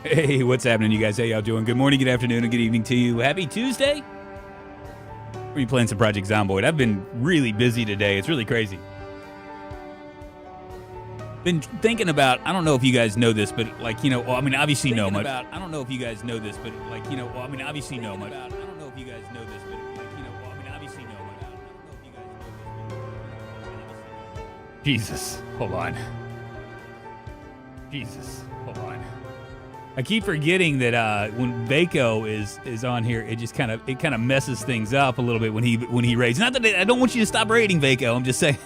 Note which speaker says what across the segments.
Speaker 1: Hey, what's happening, you guys? How y'all doing? Good morning, good afternoon, and good evening to you. Happy Tuesday. We're be playing some Project Zomboid. I've been really busy today. It's really crazy. Been thinking about, I don't know if you guys know this, but like, you know, well, I mean, obviously know much. I don't know if you guys know this, but like, you know, well, I mean, obviously know much. I don't know if you guys know this, but like, you know, well, I mean, obviously know much. I don't know if you guys know this, but Jesus, hold on. Jesus, hold on. I keep forgetting that when Vaco is on here, it just kind of messes things up a little bit when he raids. Not that I don't want you to stop raiding Vaco. I'm just saying,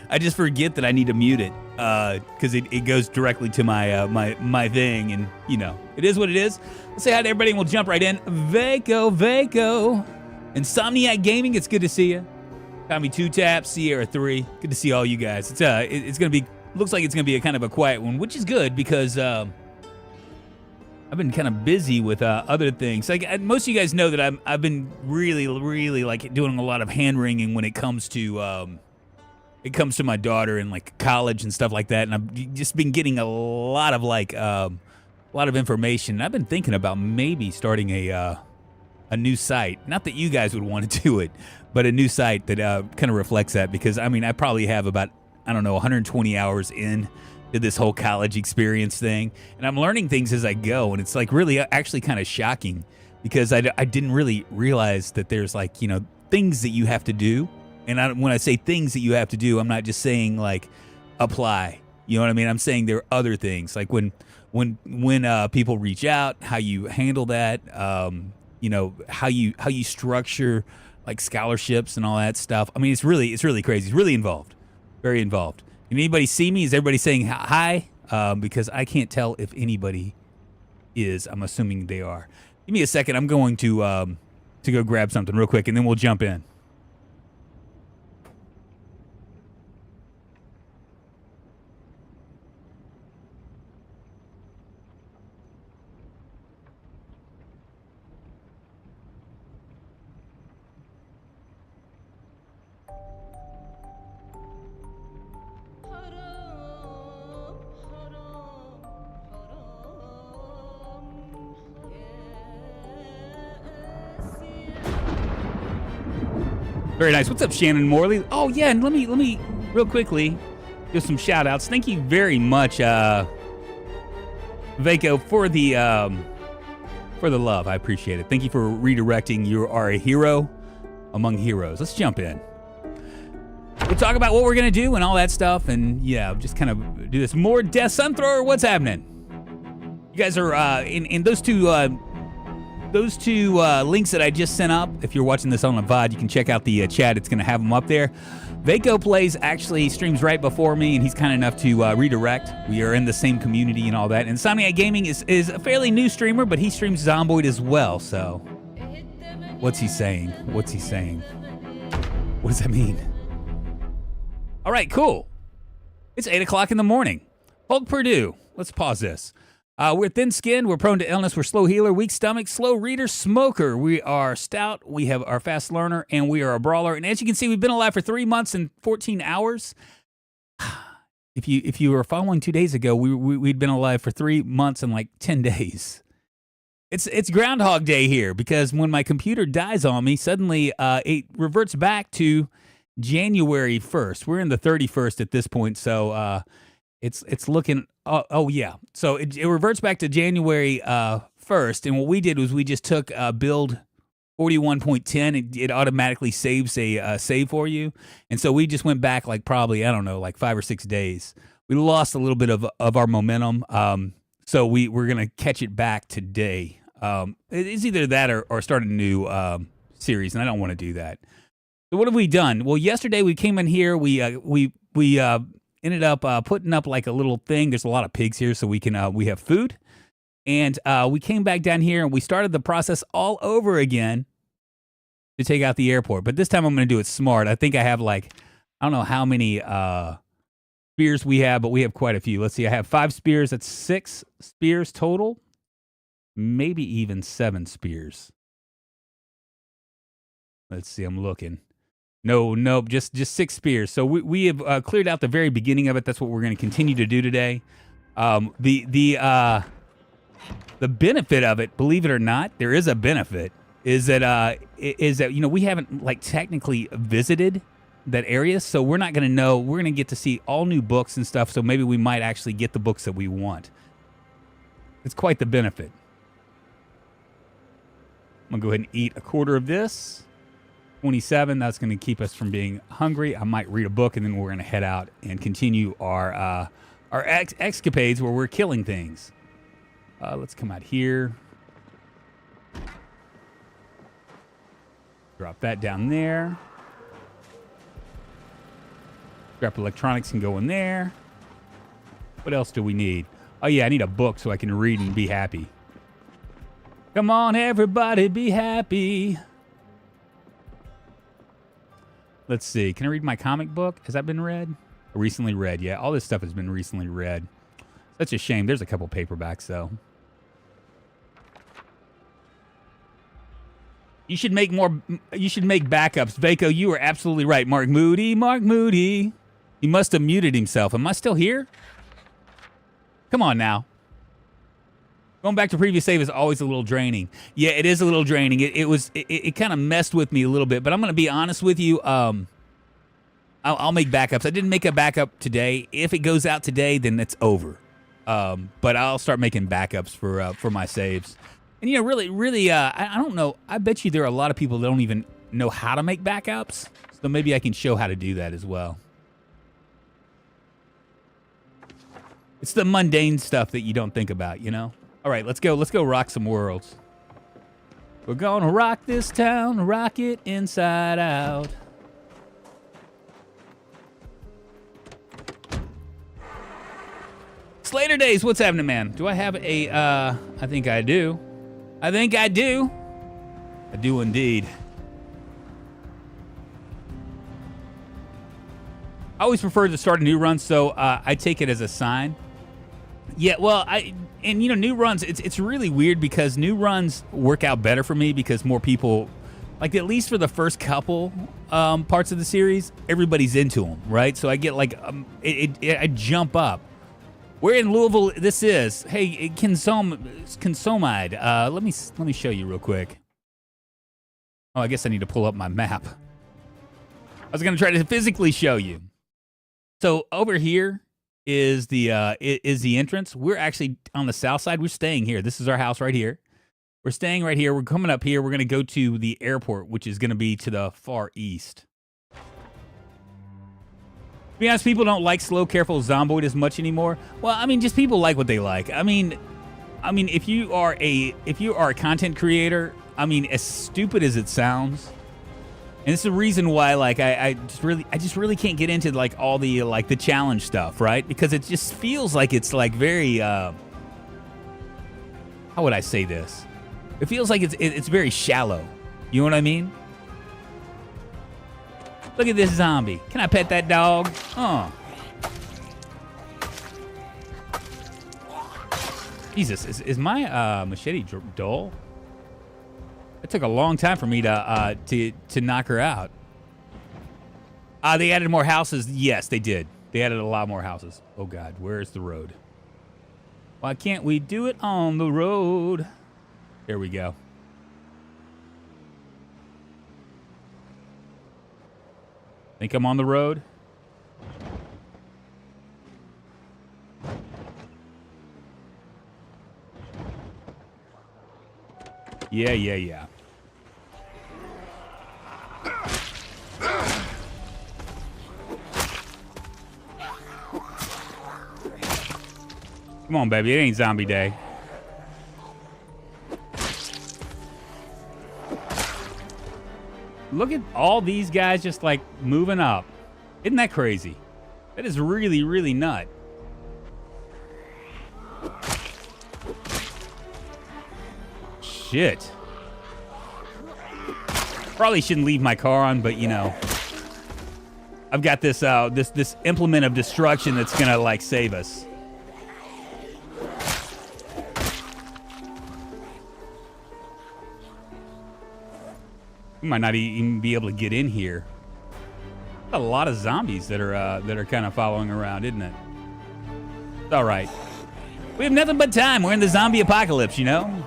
Speaker 1: I just forget that I need to mute it because it goes directly to my my thing, and you know it is what it is. Let's say hi to everybody, and we'll jump right in. Vaco, Insomniac Gaming. It's good to see you. Tommy 2 Taps, Sierra 3. Good to see all you guys. It's gonna be looks like it's gonna be a kind of a quiet one, which is good because. I've been kind of busy with other things. Like most of you guys know that I've been really like doing a lot of hand wringing when it comes to my daughter and like college and stuff like that. And I've just been getting a lot of information. And I've been thinking about maybe starting a new site. Not that you guys would want to do it, but a new site that kind of reflects that. Because I mean, I probably have about 120 hours in to this whole college experience thing, and I'm learning things as I go, and it's like really actually kind of shocking because I didn't really realize that there's like, you know, things that you have to do. And when I say things that you have to do, I'm not just saying like apply, you know what I mean? I'm saying there are other things like when people reach out, how you handle that, you know, how you structure like scholarships and all that stuff. I mean, it's really crazy. It's really involved, very involved. Can anybody see me? Is everybody saying hi? Because I can't tell if anybody is. I'm assuming they are. Give me a second. I'm going to go grab something real quick, and then we'll jump in. Very nice. What's up, Shannon Morley? Oh yeah, and let me real quickly give some shout outs. Thank you very much, Vaco, for the love. I appreciate it. Thank you for redirecting. You are a hero among heroes. Let's jump in. We'll talk about what we're gonna do and all that stuff, and yeah, just kind of do this. More Death Sunthrower. What's happening? You guys are in those two links that I just sent up. If you're watching this on the VOD, you can check out the chat. It's going to have them up there. Vaco Plays actually streams right before me, and he's kind enough to redirect. We are in the same community and all that. And Insomniac Gaming is a fairly new streamer, but he streams Zomboid as well. So, what's he saying? What does that mean? All right, cool. It's 8 o'clock in the morning. Hulk Purdue. Let's pause this. We're thin-skinned, we're prone to illness, we're slow healer, weak stomach, slow reader, smoker. We are stout, we have our fast learner, and we are a brawler. And as you can see, we've been alive for 3 months and 14 hours. If you were following 2 days ago, we'd been alive for 3 months and like 10 days. It's Groundhog Day here because when my computer dies on me, suddenly it reverts back to January 1st. We're in the 31st at this point, so it's looking. Oh yeah. So it reverts back to January 1st, and what we did was we just took build 41.10. It automatically saves a save for you, and so we just went back like probably like 5 or 6 days. We lost a little bit of our momentum, so we're gonna catch it back today. It's either that or start a new series, and I don't want to do that. So what have we done? Well, yesterday we came in here. We ended up putting up like a little thing. There's a lot of pigs here, so we have food. And we came back down here, and we started the process all over again to take out the airport. But this time I'm going to do it smart. I think I have like, I don't know how many spears we have, but we have quite a few. Let's see. I have 5 spears. That's 6 spears total. Maybe even 7 spears. Let's see. I'm looking. No, just 6 spears. So we have cleared out the very beginning of it. That's what we're going to continue to do today. The benefit of it, believe it or not, there is a benefit, is that you know, we haven't like technically visited that area, so we're not going to know. We're going to get to see all new books and stuff, so maybe we might actually get the books that we want. It's quite the benefit. I'm going to go ahead and eat a quarter of this. 27, that's going to keep us from being hungry. I might read a book, and then we're going to head out and continue our escapades where we're killing things. Let's come out here. Drop that down there. Scrap electronics can go in there. What else do we need? Oh, yeah, I need a book so I can read and be happy. Come on, everybody, be happy. Let's see. Can I read my comic book? Has that been read? Recently read, yeah. All this stuff has been recently read. Such a shame. There's a couple paperbacks, though. You should make backups. Vaco, you are absolutely right. Mark Moody. He must have muted himself. Am I still here? Come on now. Going back to previous save is always a little draining. Yeah, it is a little draining. It kind of messed with me a little bit, but I'm going to be honest with you. I'll make backups. I didn't make a backup today. If it goes out today, then it's over. But I'll start making backups for my saves. And, you know, really, I don't know. I bet you there are a lot of people that don't even know how to make backups. So maybe I can show how to do that as well. It's the mundane stuff that you don't think about, you know? All right, let's go. Let's go rock some worlds. We're going to rock this town, rock it inside out. Slater Days, what's happening, man? Do I have a, I think I do. I think I do. I do indeed. I always prefer to start a new run, so I take it as a sign. Yeah, well, and you know, new runs, it's really weird because new runs work out better for me because more people, like at least for the first couple parts of the series, everybody's into them, right? So I get like, I jump up. Where in Louisville this is? Hey, Consomide. Let me show you real quick. Oh, I guess I need to pull up my map. I was gonna try to physically show you. So over here is the entrance. We're actually on the south side. We're staying here. This is our house right here. We're staying right here. We're coming up here. We're gonna go to the airport, which is gonna be to the far east. To be honest, people don't like slow, careful Zomboid as much anymore. Well, I mean, just people like what they like. I mean, if you are a content creator, I mean, as stupid as it sounds, and it's the reason why, like, I just really can't get into like all the like the challenge stuff, right? Because it just feels like it's like very, how would I say this? It feels like it's very shallow. You know what I mean? Look at this zombie. Can I pet that dog? Oh. Jesus, is my machete dull? It took a long time for me to knock her out. They added more houses. Yes, they did. They added a lot more houses. Oh God, where's the road? Why can't we do it on the road? There we go. Think I'm on the road? Yeah. Come on, baby. It ain't zombie day. Look at all these guys just like moving up. Isn't that crazy? That is really, really nut. Shit. Probably shouldn't leave my car on, but you know, I've got this this implement of destruction that's gonna like save us. We might not even be able to get in here. A lot of zombies that are kind of following around, isn't it? It's all right. We have nothing but time. We're in the zombie apocalypse, you know?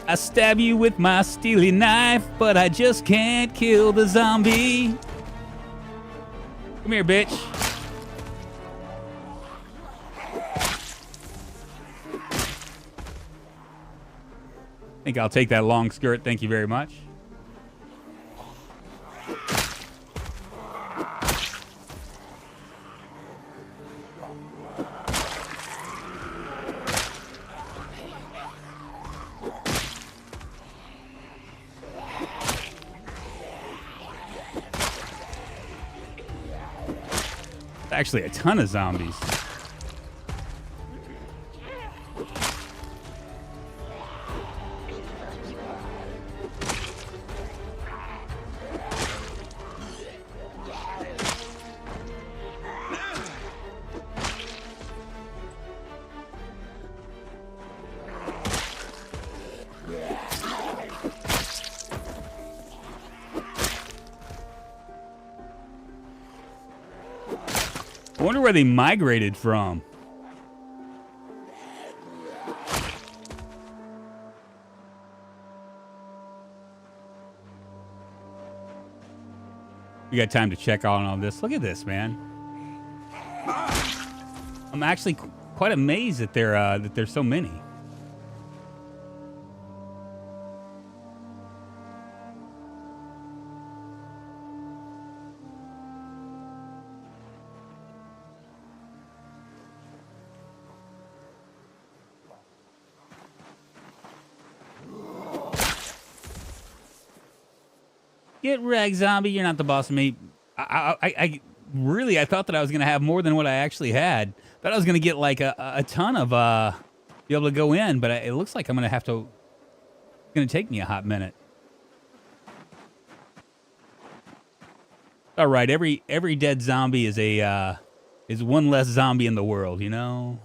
Speaker 1: I stab you with my steely knife, but I just can't kill the zombie. Come here, bitch. I think I'll take that long skirt. Thank you very much. Actually a ton of zombies. I wonder where they migrated from. We got time to check on all this. Look at this, man. I'm actually quite amazed that there's so many. Get wrecked, zombie. You're not the boss of me. I really, I thought that I was going to have more than what I actually had. Thought I was going to get like a ton of, be able to go in, but it looks like I'm going to have to, it's going to take me a hot minute. All right, every dead zombie is is one less zombie in the world, you know?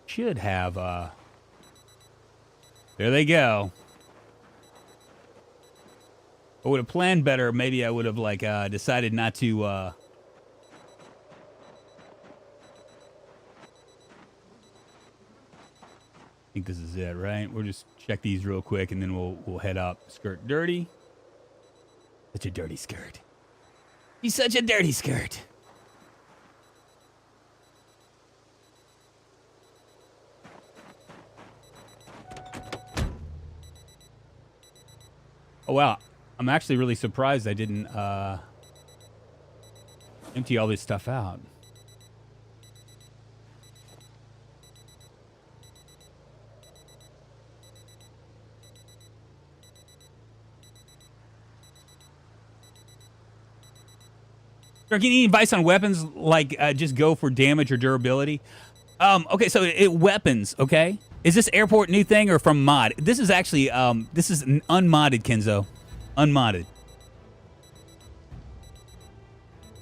Speaker 1: Should have, there they go. I would have planned better. Maybe I would have, like, decided not to, I think this is it, right? We'll just check these real quick, and then we'll head up. Skirt dirty. Such a dirty skirt. He's such a dirty skirt. Oh, wow. I'm actually really surprised I didn't empty all this stuff out. Any advice on weapons, like just go for damage or durability? Okay, so weapons, okay? Is this airport new thing or from mod? This is actually, this is unmodded, Kenzo. Unmodded.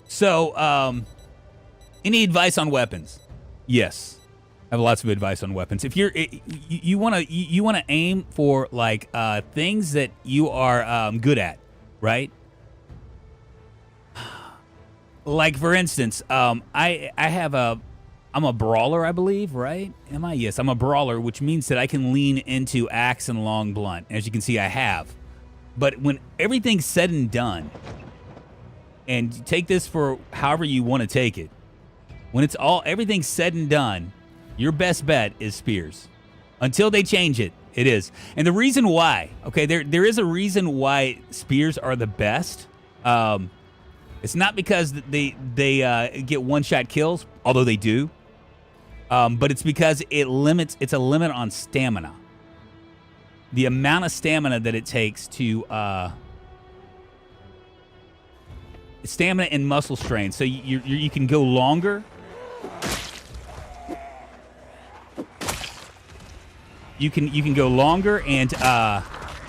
Speaker 1: So, any advice on weapons? Yes. I have lots of advice on weapons. If you want to aim for like things that you are good at, right? Like for instance, I'm a brawler, I believe, right? Am I? Yes, I'm a brawler, which means that I can lean into axe and long blunt. As you can see, I have. But when everything's said and done, and you take this for however you want to take it, when it's everything's said and done, your best bet is spears. Until they change it, it is. And the reason why, okay, there is a reason why spears are the best. It's not because they get one-shot kills, although they do. But it's because it's a limit on stamina. the amount of stamina that it takes to stamina and muscle strain. So you can go longer. You can go longer and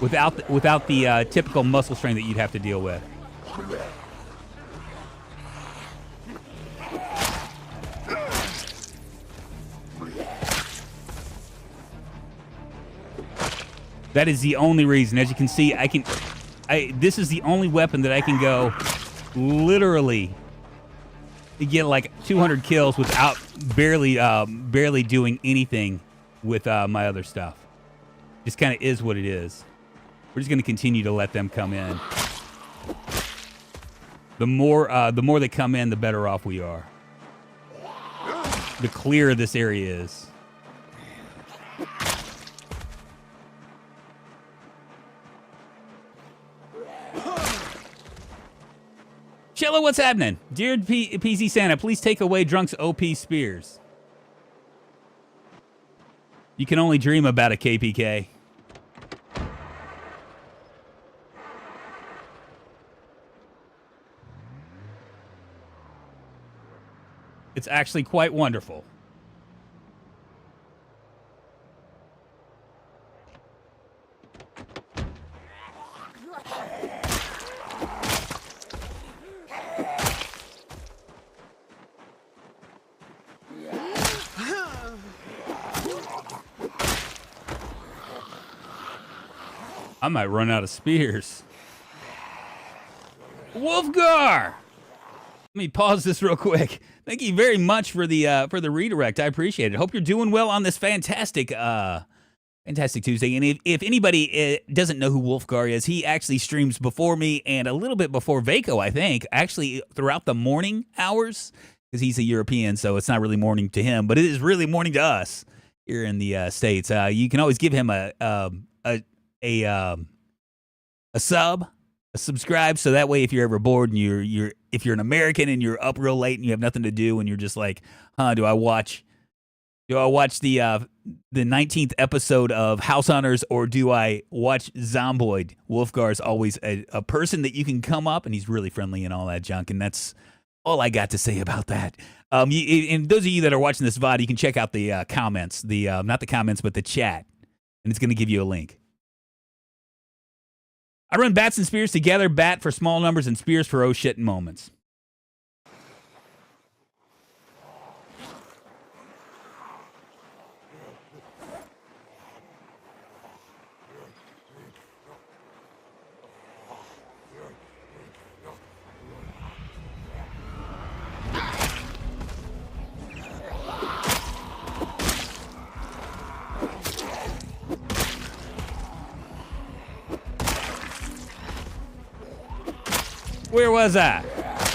Speaker 1: without the typical muscle strain that you'd have to deal with. That is the only reason. As you can see, this is the only weapon that I can go literally get like 200 kills without barely doing anything with my other stuff. Just kind of is what it is. We're just going to continue to let them come in. The more they come in, the better off we are. The clearer this area is. Cello, what's happening? Dear PZ Santa, please take away Drunk's OP spears. You can only dream about a KPK. It's actually quite wonderful. I might run out of spears. Wolfgar! Let me pause this real quick. Thank you very much for the redirect. I appreciate it. Hope you're doing well on this fantastic Tuesday. And if anybody doesn't know who Wolfgar is, he actually streams before me and a little bit before Vaco, I think. Actually, throughout the morning hours, because he's a European, so it's not really morning to him, but it is really morning to us here in the States. You can always give him a subscribe, so that way if you're ever bored and if you're an American and you're up real late and you have nothing to do and you're just like, do I watch the 19th episode of House Hunters or do I watch Zomboid? Wolfgar's always a person that you can come up, and he's really friendly and all that junk, and that's all I got to say about that. And those of you that are watching this VOD, you can check out the comments, not the comments, but the chat, and it's going to give you a link. I run bats and spears together, bat for small numbers and spears for oh shit moments. Where was I?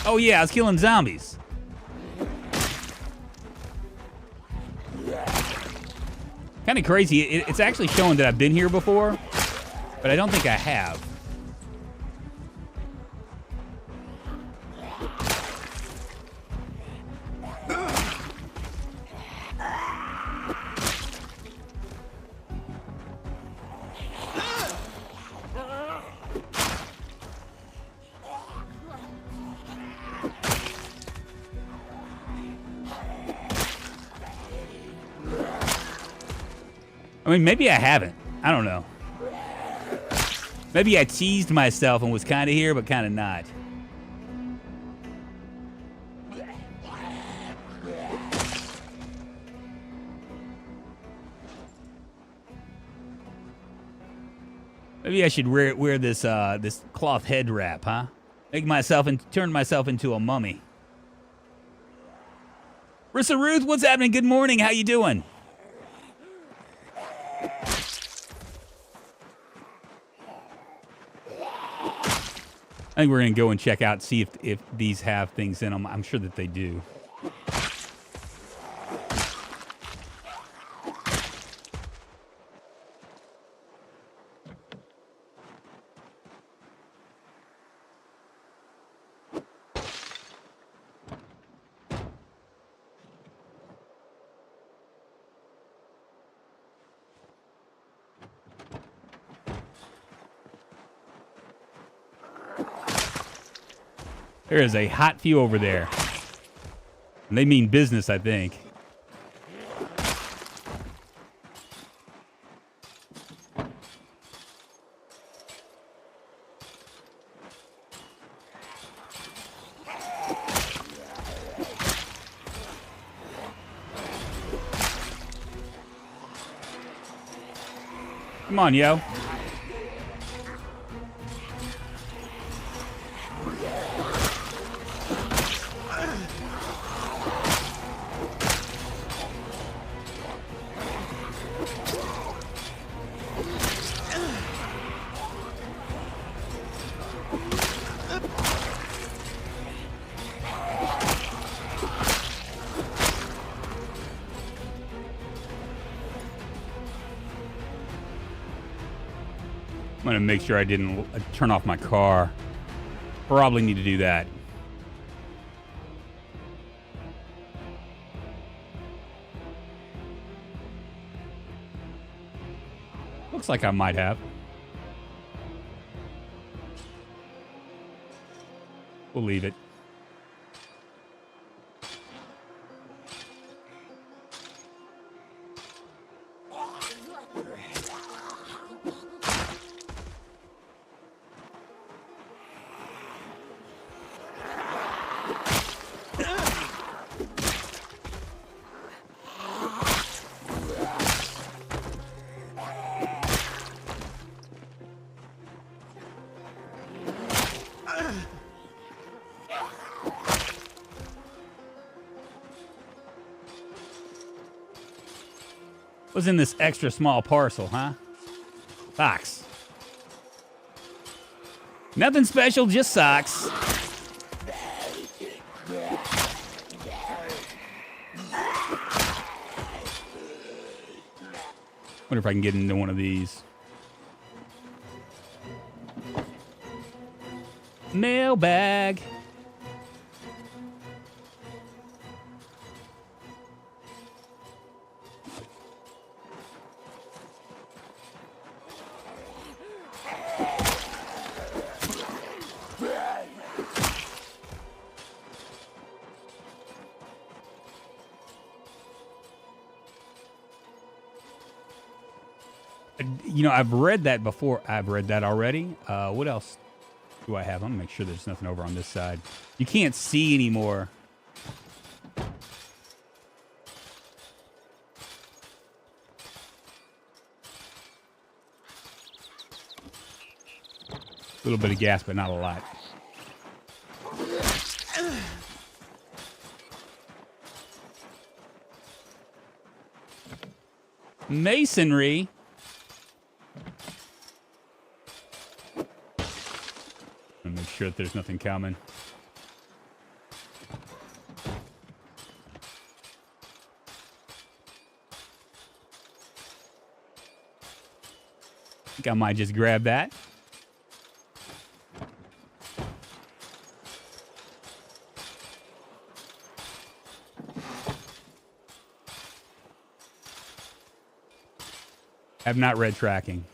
Speaker 1: Oh yeah, I was killing zombies. Kind of crazy. It's actually showing that I've been here before, but I don't think I have. I mean, maybe I haven't. I don't know. Maybe I teased myself and was kind of here, but kind of not. Maybe I should wear this this cloth head wrap, huh? Turn myself into a mummy. Rissa Ruth, what's happening? Good morning. How you doing? I think we're going to go and check out, see if these have things in them. I'm sure that they do. There is a hot few over there. And they mean business, I think. Come on, yo. I'm going to make sure I didn't turn off my car. Probably need to do that. Looks like I might have. We'll leave it. What's in this extra small parcel, huh? Socks. Nothing special, just socks. Wonder if I can get into one of these. Mailbag. You know, I've read that before. I've read that already. What else do I have? I'm gonna make sure there's nothing over on this side. You can't see anymore. A little bit of gas, but not a lot. Masonry. Make sure that there's nothing coming. I think I might just grab that. Have not read tracking.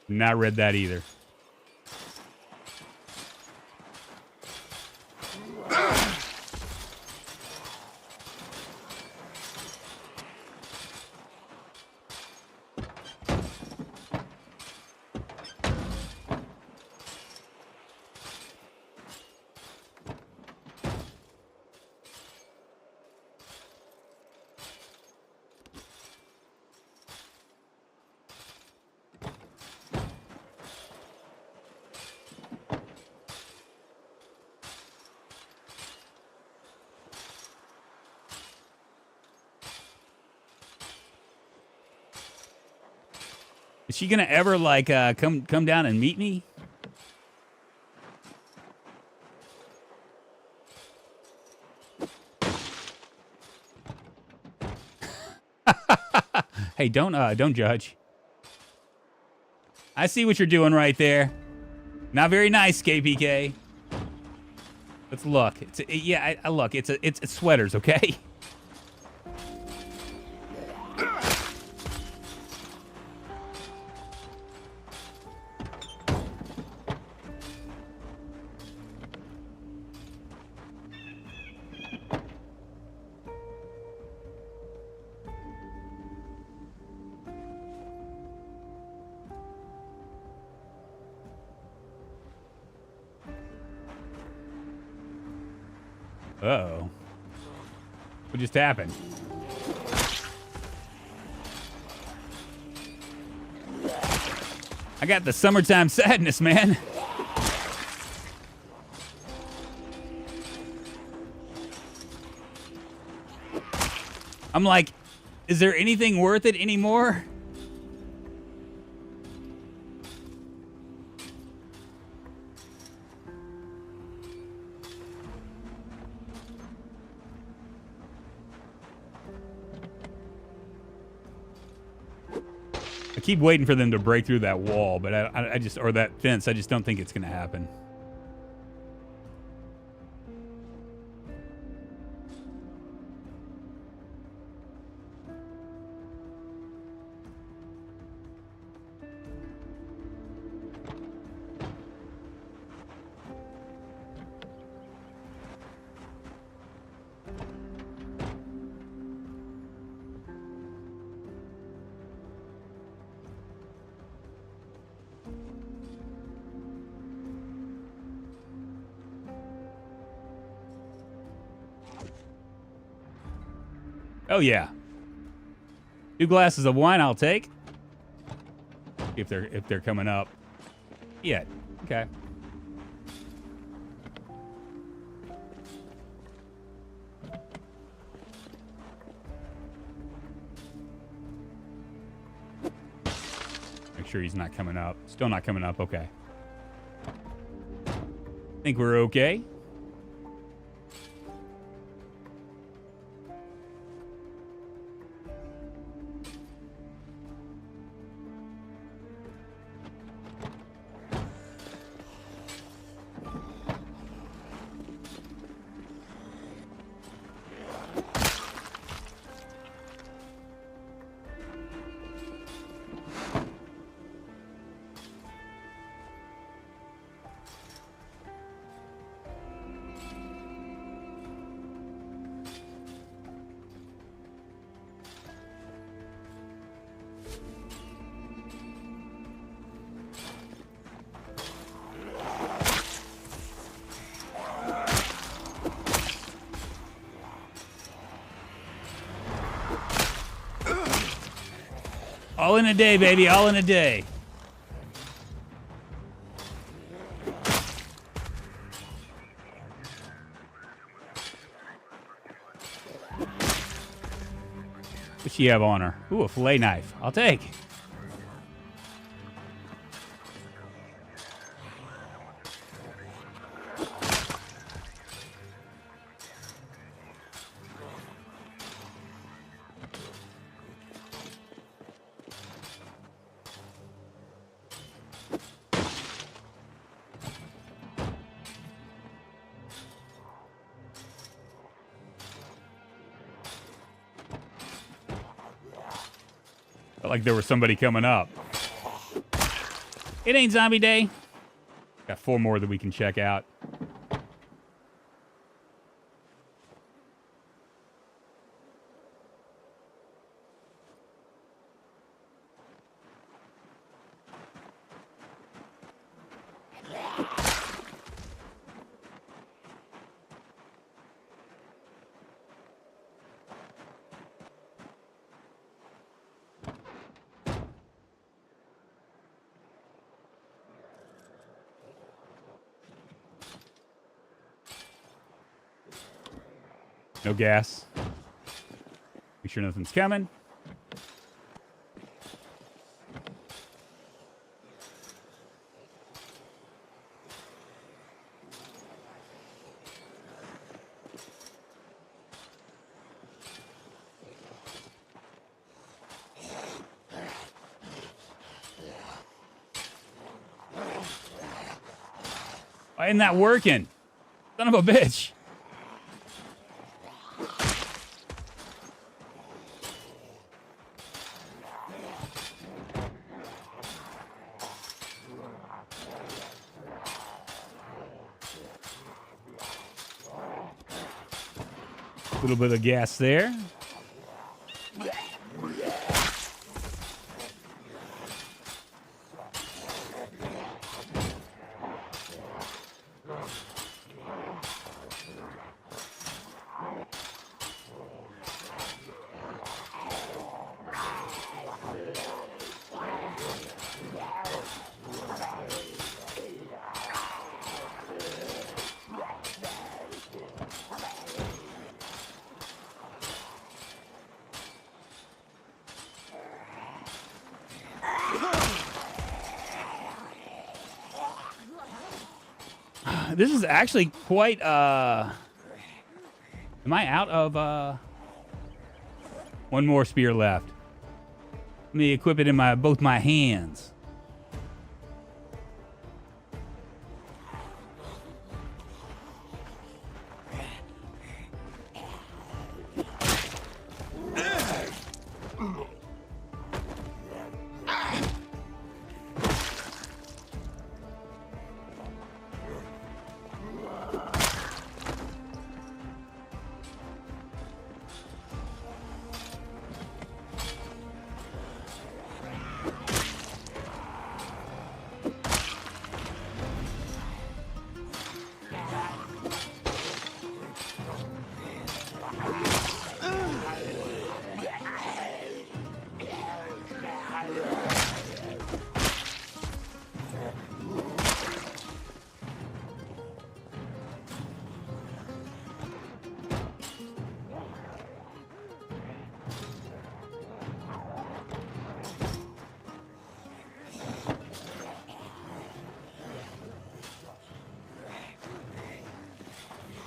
Speaker 1: Not read that either. Is she gonna ever like come down and meet me? Hey, don't judge. I see what you're doing right there. Not very nice, KPK. Let's look. Look. It's sweaters, okay? Uh-oh. What just happened? I got the summertime sadness, man. I'm like, is there anything worth it anymore? I keep waiting for them to break through that wall, but I just, or that fence, I just don't think it's going to happen. Oh yeah, 2 glasses of wine I'll take. If they're coming up. Yeah. Okay. Make sure he's not coming up. Still not coming up. Okay. Think we're okay. All in a day, baby. All in a day. What's she have on her? Ooh, a fillet knife. I'll take. Like there was somebody coming up. It ain't zombie day. Got 4 more that we can check out. No gas. Make sure nothing's coming. Why isn't that working? Son of a bitch. A little bit of gas there. This is actually quite, am I out of, one more spear left. Let me equip it in both my hands.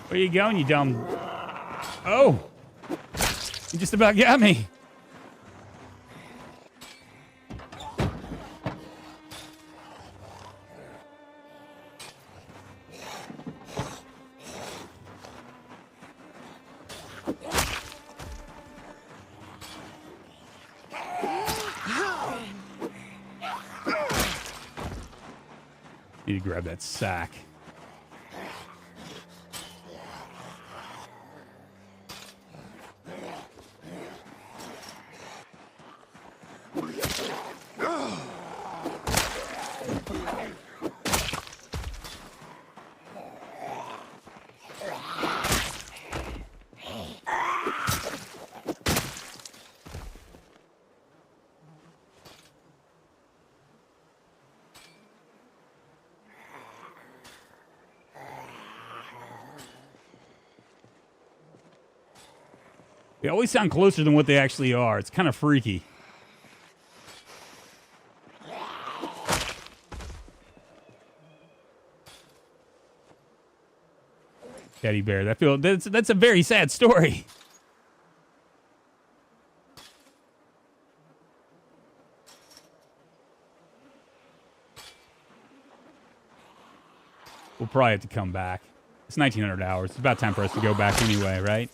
Speaker 1: Where you going, you dumb... Oh! You just about got me. Need to grab that sack. They always sound closer than what they actually are. It's kind of freaky. Teddy bear. That's a very sad story. We'll probably have to come back. It's 1900 hours. It's about time for us to go back anyway, right?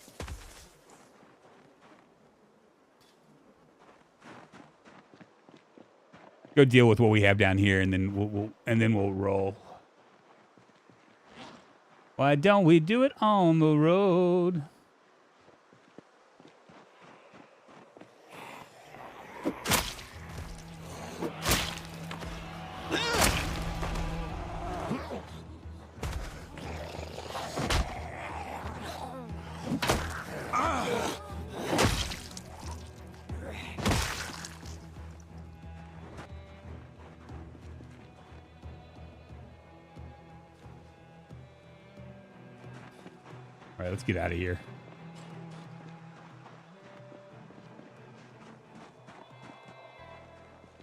Speaker 1: Go deal with what we have down here, and then we'll roll. Why don't we do it on the road? All right, let's get out of here.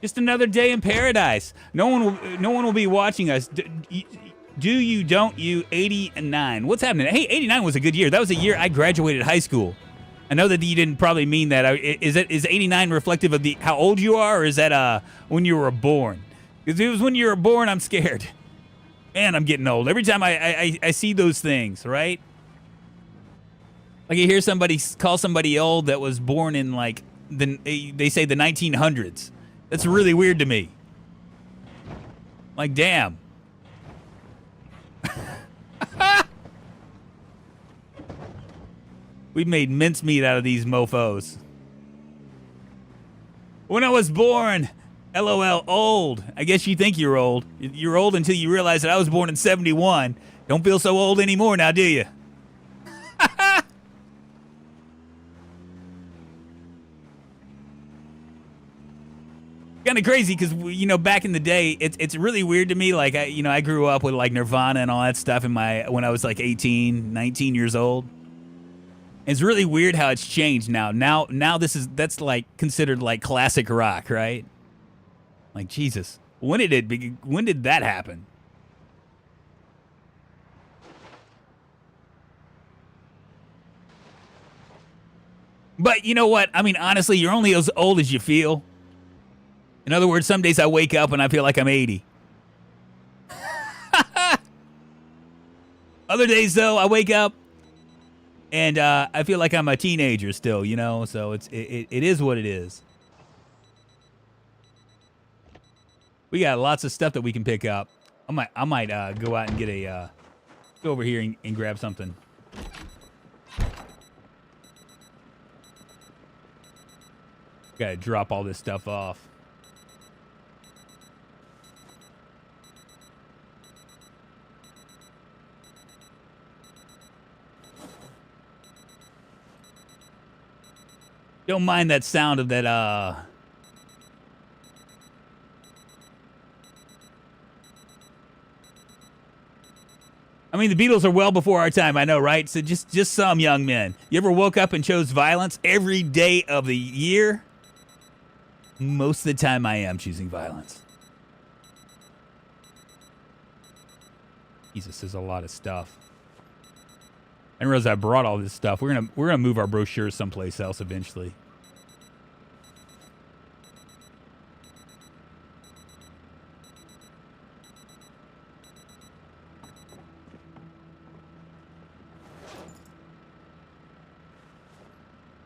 Speaker 1: Just another day in paradise. No one will be watching us. Do you, don't you, 89. What's happening? Hey, 89 was a good year. That was a year I graduated high school. I know that you didn't probably mean that. Is 89 reflective of how old you are, or is that when you were born? Because if it was when you were born, I'm scared. Man, I'm getting old. Every time I see those things, right? Like you hear somebody call somebody old that was born in like they say the 1900s. That's really weird to me. Like, damn. We made mincemeat out of these mofos. When I was born, LOL, old. I guess you think you're old. You're old until you realize that I was born in 71. Don't feel so old anymore now, do you? Kind of crazy because, you know, back in the day, it's really weird to me. Like, I grew up with like Nirvana and all that stuff when I was like 18, 19 years old. It's really weird how it's changed now. Now that's like considered like classic rock, right? Like, Jesus, when did that happen? But you know what? I mean, honestly, you're only as old as you feel. In other words, some days I wake up and I feel like I'm 80. Other days, though, I wake up and I feel like I'm a teenager still, you know? So it is what it is. We got lots of stuff that we can pick up. I might go out and get a go over here and grab something. Gotta drop all this stuff off. Don't mind that sound of that I mean, the Beatles are well before our time, I know, right? So just some young men. You ever woke up and chose violence every day of the year? Most of the time I am choosing violence. Jesus, there's a lot of stuff. I didn't realize I brought all this stuff. We're gonna move our brochures someplace else eventually.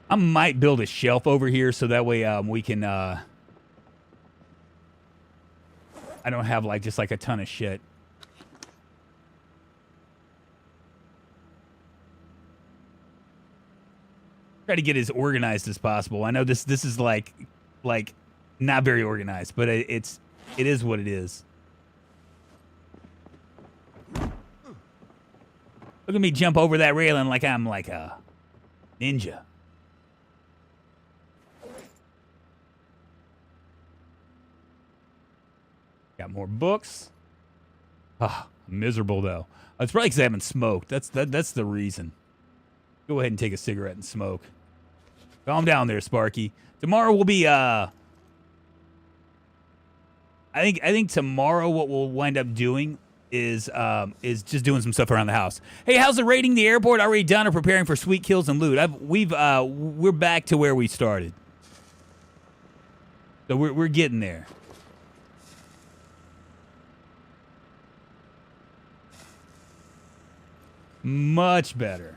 Speaker 1: I might build a shelf over here so that way we can I don't have like just like a ton of shit. Try to get as organized as possible. I know this is like not very organized, but it is what it is. Look at me jump over that railing like I'm like a ninja. Got more books. Ah, miserable though. It's probably because I haven't smoked. That's the reason. Go ahead and take a cigarette and smoke. Calm down there, Sparky. Tomorrow will be I think tomorrow what we'll wind up doing is just doing some stuff around the house. Hey, how's the raiding the airport? Already done or preparing for sweet kills and loot? We're back to where we started. So we're getting there. Much better.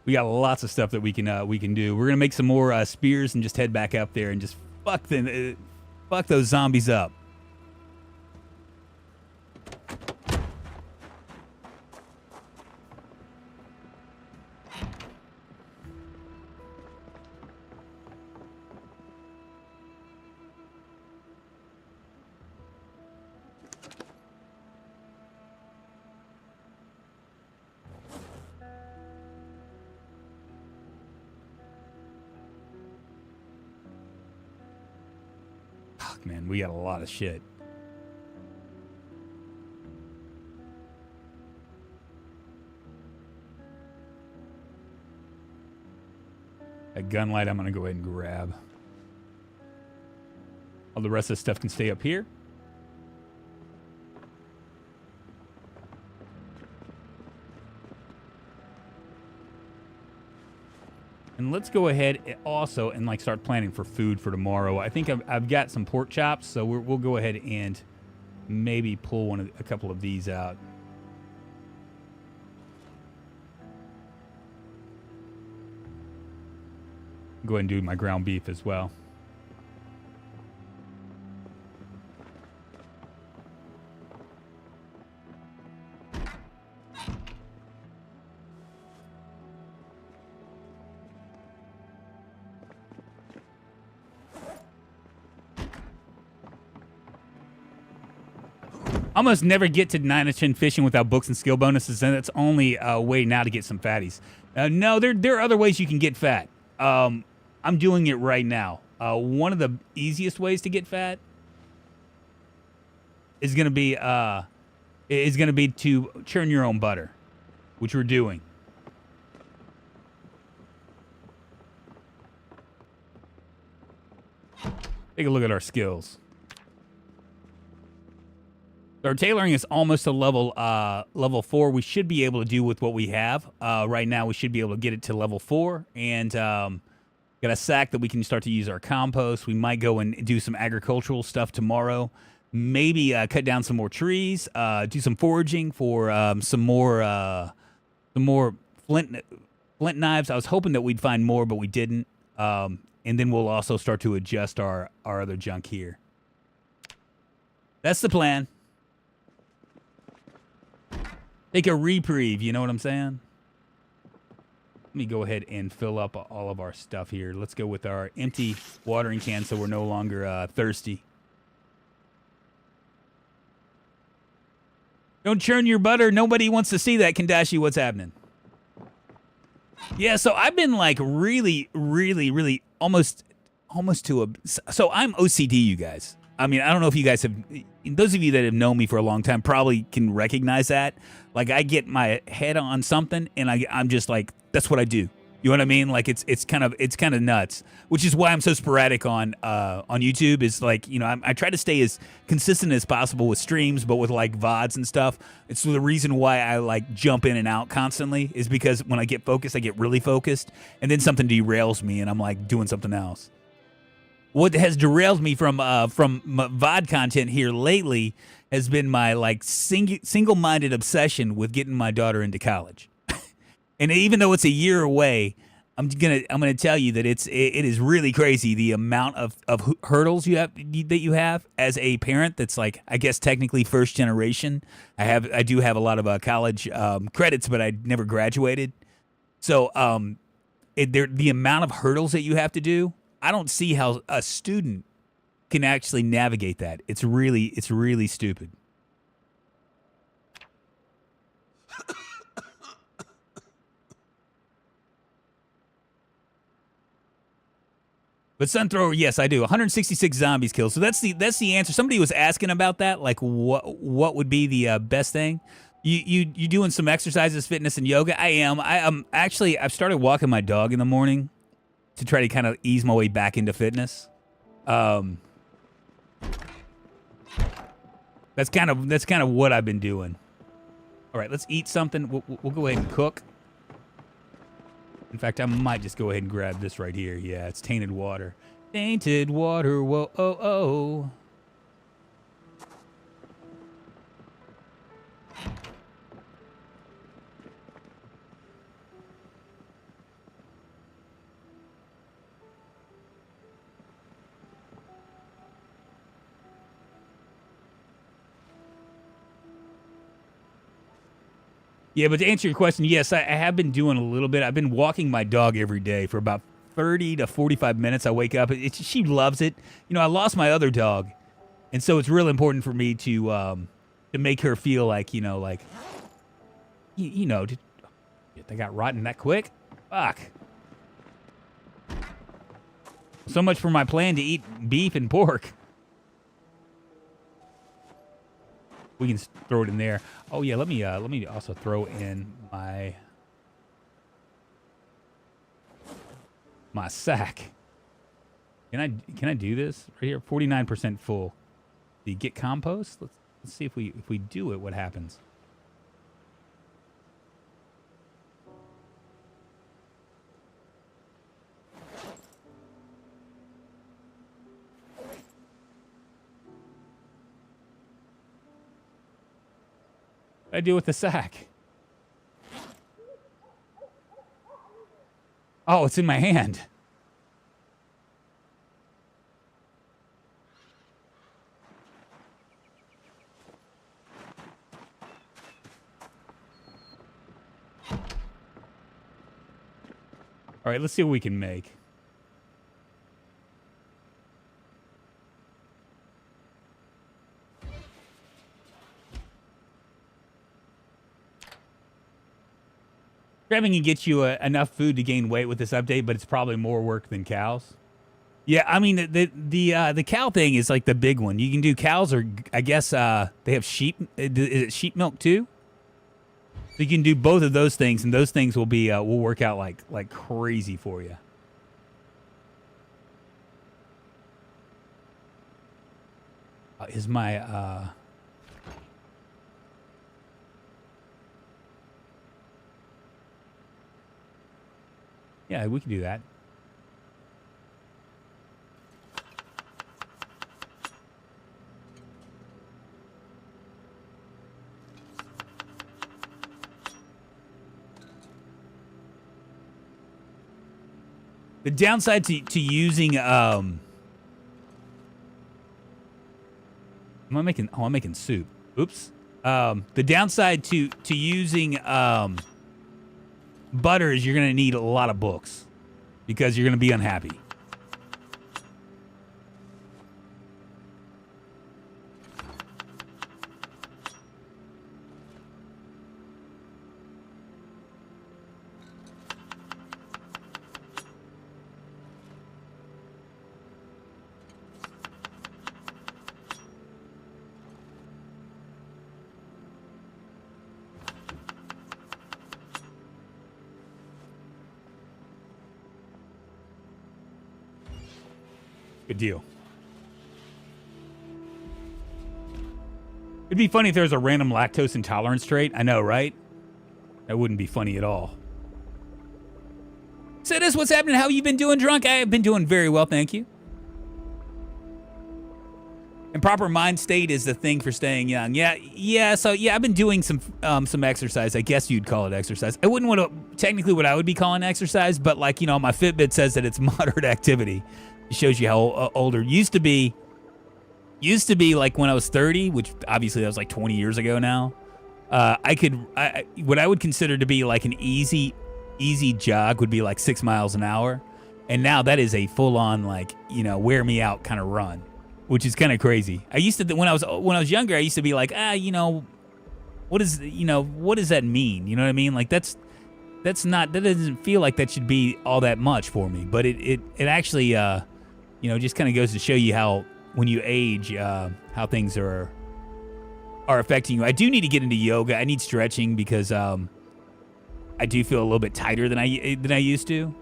Speaker 1: We got lots of stuff that we can do. We're gonna make some more spears and just head back up there and just fuck those zombies up. Man, we got a lot of shit. A gunlight I'm going to go ahead and grab. All the rest of the stuff can stay up here. And let's go ahead also and like start planning for food for tomorrow. I think I've got some pork chops, so we'll go ahead and maybe pull a couple of these out. Go ahead and do my ground beef as well. Almost never get to 9 or 10 fishing without books and skill bonuses, and that's only a way now to get some fatties. No, there are other ways you can get fat. I'm doing it right now. One of the easiest ways to get fat is gonna be to churn your own butter, which we're doing. Take a look at our skills. Our tailoring is almost a level 4. We should be able to do with what we have. Right now, we should be able to get it to level 4. And got a sack that we can start to use our compost. We might go and do some agricultural stuff tomorrow. Maybe cut down some more trees. Do some foraging for some more flint knives. I was hoping that we'd find more, but we didn't. And then we'll also start to adjust our other junk here. That's the plan. Take a reprieve, you know what I'm saying? Let me go ahead and fill up all of our stuff here. Let's go with our empty watering can so we're no longer thirsty. Don't churn your butter. Nobody wants to see that, Kandashi. What's happening? Yeah, so I've been like really almost to a... So I'm OCD, you guys. I mean, I don't know if you guys have... Those of you that have known me for a long time probably can recognize that. Like, I get my head on something, and I'm just like, that's what I do. You know what I mean? Like, it's kind of nuts. Which is why I'm so sporadic on YouTube. Is like, you know, I try to stay as consistent as possible with streams, but with like VODs and stuff. It's the reason why I like jump in and out constantly. Is because when I get focused, I get really focused, and then something derails me, and I'm like doing something else. What has derailed me from VOD content here lately has been my like single-minded obsession with getting my daughter into college. And even though it's a year away, I'm gonna tell you that it is really crazy the amount of hurdles you have as a parent. That's like, I guess technically first generation. I do have a lot of college credits, but I never graduated. So the amount of hurdles that you have to do. I don't see how a student can actually navigate that. It's really stupid. But Sunthrower, yes, I do. 166 zombies killed. So that's the answer. Somebody was asking about that, like what would be the best thing. You doing some exercises, fitness, and yoga? I am. I've started walking my dog in the morning to try to kind of ease my way back into fitness. That's kind of what I've been doing. All right, let's eat something. We'll go ahead and cook. In fact, I might just go ahead and grab this right here. Yeah, it's tainted water. Tainted water, whoa, oh, oh. Yeah, but to answer your question, yes, I have been doing a little bit. I've been walking my dog every day for about 30 to 45 minutes. I wake up. She loves it. You know, I lost my other dog, and so it's real important for me to make her feel like, you know, like, you know, they got rotten that quick? Fuck. So much for my plan to eat beef and pork. We can throw it in there. Oh yeah, let me also throw in my sack. Can I do this right here? 49% full. Do you get compost? Let's see if we do it, what happens. What do I do with the sack? Oh, it's in my hand. All right, let's see what we can make. Grabbing can get you enough food to gain weight with this update, but it's probably more work than cows. Yeah, I mean the cow thing is like the big one. You can do cows, or I guess they have sheep. Is it sheep milk too? So you can do both of those things, and those things will work out like crazy for you. Is my yeah, we can do that. The downside to using am I making I'm making soup. Oops. The downside to using butter is you're gonna need a lot of books because you're gonna be unhappy. Good deal. It'd be funny if there was a random lactose intolerance trait. I know, right? That wouldn't be funny at all. So this, what's happening? How you been doing, Drunk? I have been doing very well, thank you. And proper mind state is the thing for staying young. Yeah. So yeah, I've been doing some exercise. I guess you'd call it exercise. I wouldn't want to technically what I would be calling exercise, but like, you know, my Fitbit says that it's moderate activity. It shows you how older used to be like when I was 30, which obviously that was like 20 years ago now. What I would consider to be like an easy jog would be like 6 miles an hour. And now that is a full on, like, you know, wear me out kind of run, which is kind of crazy. I used to, when I was younger, I used to be like, you know, what does that mean? You know what I mean? Like that doesn't feel like that should be all that much for me, but it actually, you know, just kind of goes to show you how when you age, how things are affecting you. I do need to get into yoga. I need stretching because I do feel a little bit tighter than I used to.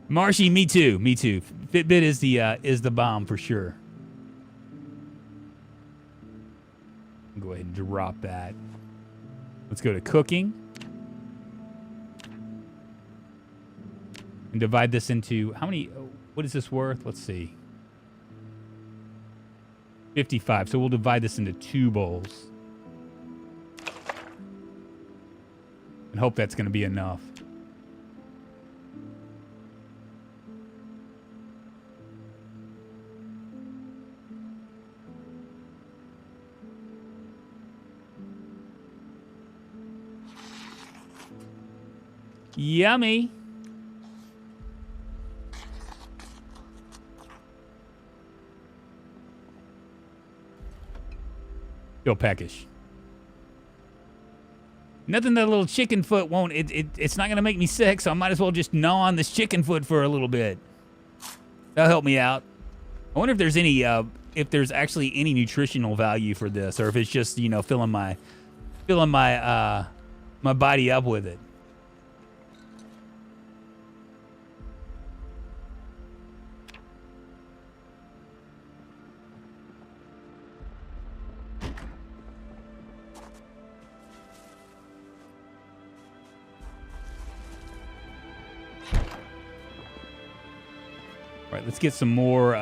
Speaker 1: Marshy, me too. Fitbit is the bomb for sure. Go ahead and drop that. Let's go to cooking. And divide this into how many? What is this worth? Let's see. 55. So we'll divide this into 2 bowls. And hope that's going to be enough. Yummy. Feel peckish. Nothing that a little chicken foot won't. It's not gonna make me sick, so I might as well just gnaw on this chicken foot for a little bit. That'll help me out. I wonder if there's any, if there's actually any nutritional value for this, or if it's just, you know, filling my body up with it. All right, let's get some more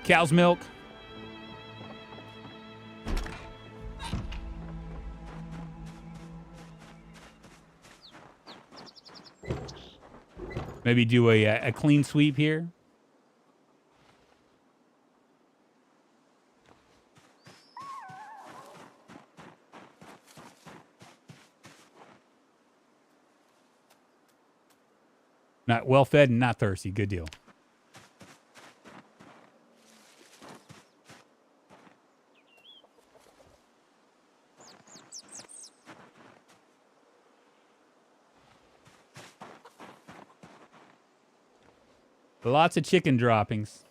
Speaker 1: cow's milk. Maybe do a clean sweep here. Not well fed and not thirsty. Good deal. Lots of chicken droppings.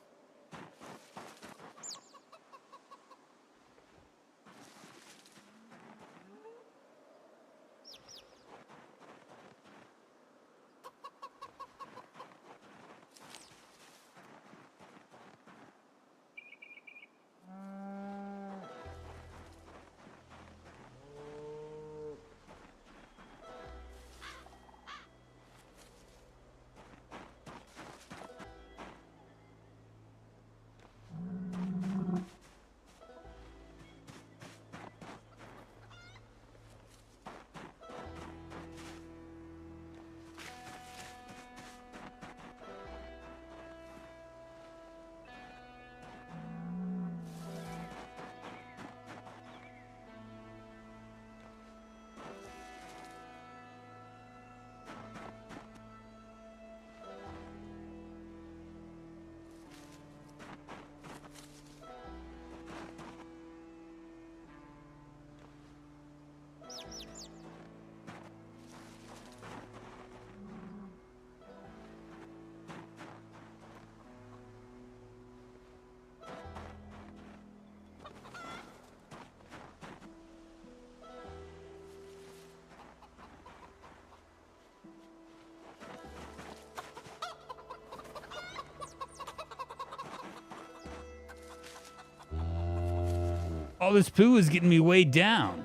Speaker 1: All this poo is getting me weighed down.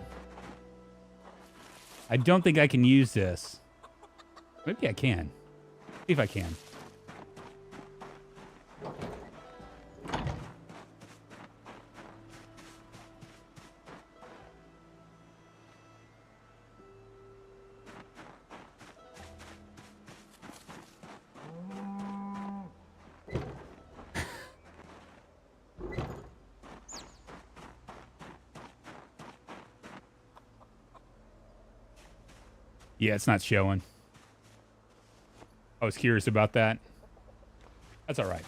Speaker 1: I don't think I can use this. Maybe I can. See if I can. Yeah, it's not showing. I was curious about that. That's all right.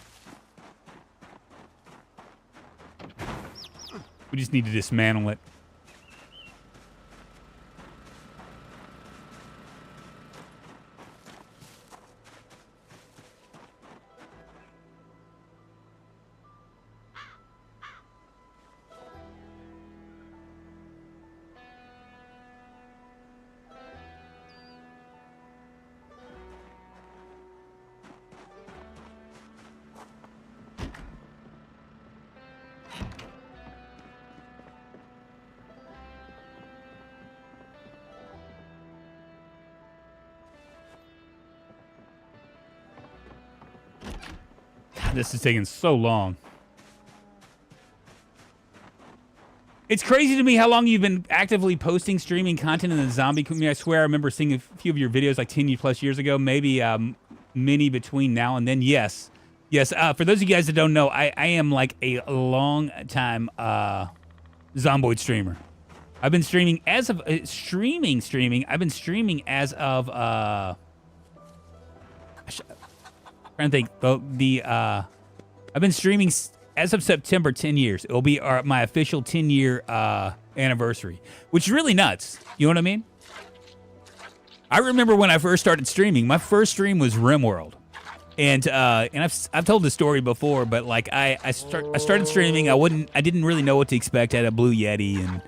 Speaker 1: We just need to dismantle it. This is taking so long. It's crazy to me how long you've been actively posting, streaming content in the zombie community. I swear I remember seeing a few of your videos like 10 plus years ago, maybe many between now and then. Yes. For those of you guys that don't know, I am like a long time Zomboid streamer. I've been streaming as of streaming. I've been streaming as of trying to think. I've been streaming as of September 10 years. It'll be my official 10-year anniversary, which is really nuts. You know what I mean? I remember when I first started streaming. My first stream was RimWorld, and I've told this story before, but like I started streaming. I didn't really know what to expect. I had a Blue Yeti and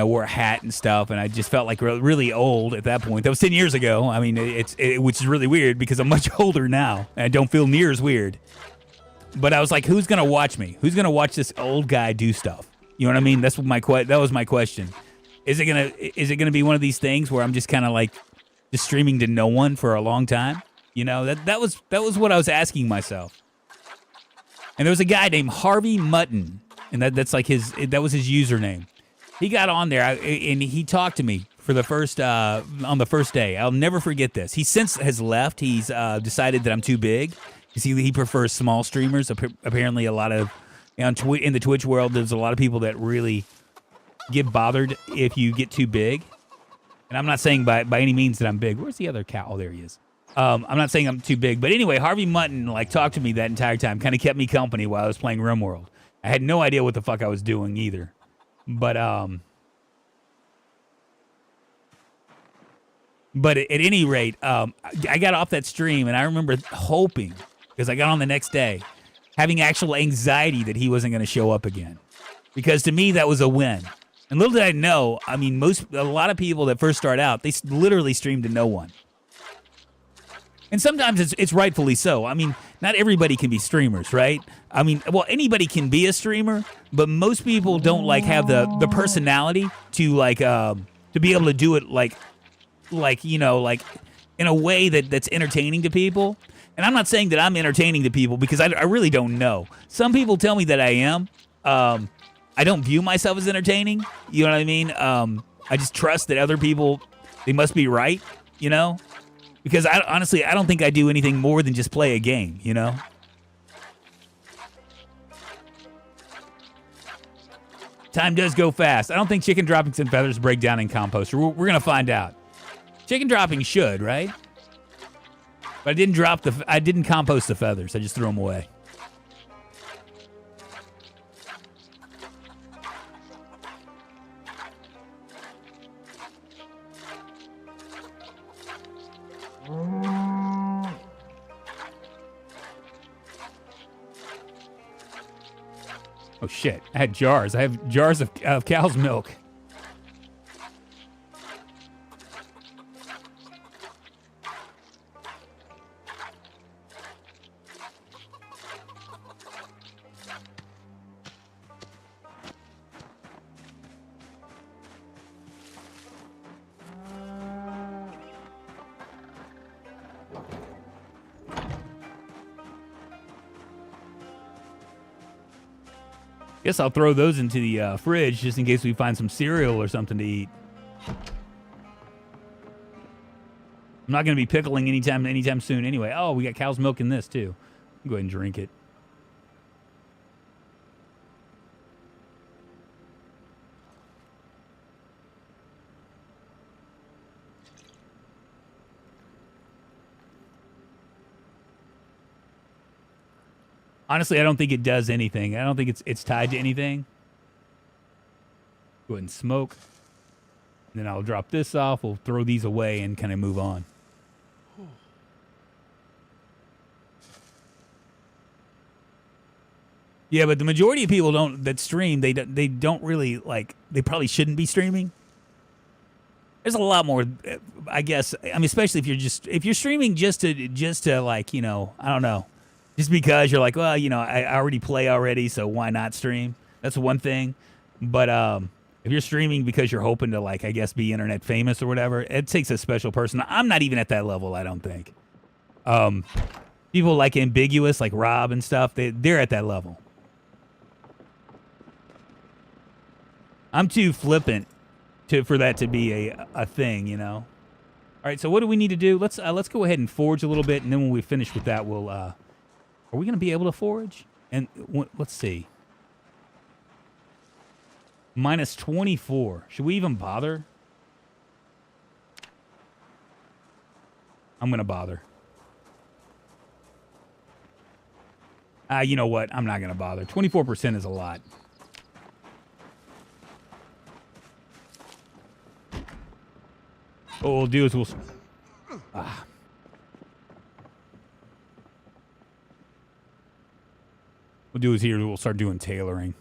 Speaker 1: wore a hat and stuff, and I just felt like really old at that point. That was 10 years ago. I mean, which is really weird because I'm much older now, and I don't feel near as weird. But I was like, who's gonna watch me? Who's gonna watch this old guy do stuff? You know what I mean? That's what that was my question. Is it gonna be one of these things where I'm just kind of like just streaming to no one for a long time? That was what I was asking myself. And there was a guy named Harvey Mutton, and that's like that was his username. He got on there and he talked to me for the first on the first day. I'll never forget this. He since has left. He's decided that I'm too big. He prefers small streamers. Apparently, a lot of in the Twitch world, there's a lot of people that really get bothered if you get too big. And I'm not saying by any means that I'm big. Where's the other cow? Oh, there he is. I'm not saying I'm too big, but anyway, Harvey Mutton like talked to me that entire time, kind of kept me company while I was playing RimWorld. I had no idea what the fuck I was doing either, but at any rate, I got off that stream and I remember hoping, because I got on the next day, having actual anxiety that he wasn't going to show up again, because to me that was a win. And little did I know, I mean, a lot of people that first start out, they literally stream to no one. And sometimes it's rightfully so. I mean, not everybody can be streamers, right? I mean, well, anybody can be a streamer, but most people don't like have the personality to like to be able to do it like you know, like in a way that's entertaining to people. And I'm not saying that I'm entertaining to people, because I really don't know. Some people tell me that I am. I don't view myself as entertaining. You know what I mean? I just trust that other people, they must be right, you know? Because honestly, I don't think I do anything more than just play a game, you know? Time does go fast. I don't think chicken droppings and feathers break down in composter. We're going to find out. Chicken droppings should, right? But I didn't compost the feathers. I just threw them away. Oh, shit. I had jars. I have jars of cow's milk. Guess I'll throw those into the fridge just in case we find some cereal or something to eat. I'm not going to be pickling anytime soon anyway. Oh, we got cow's milk in this too. Go ahead and drink it. Honestly, I don't think it does anything. I don't think it's tied to anything. Go ahead and smoke. And then I'll drop this off. We'll throw these away and kind of move on. Yeah, but the majority of people that stream, they don't really like. They probably shouldn't be streaming. There's a lot more, I guess. I mean, especially if you're streaming just to like, you know, I don't know. Just because you're like, well, you know, I already play already, so why not stream? That's one thing. But if you're streaming because you're hoping to, like, I guess, be internet famous or whatever, it takes a special person. I'm not even at that level, I don't think. People like Ambiguous, like Rob and stuff, they're at that level. I'm too flippant for that to be a thing, you know? All right, so what do we need to do? Let's go ahead and forge a little bit, and then when we finish with that, we'll... Are we going to be able to forage? And let's see. Minus 24. Should we even bother? I'm going to bother. You know what? I'm not going to bother. 24% is a lot. What we'll do is we'll do is here we'll start doing tailoring.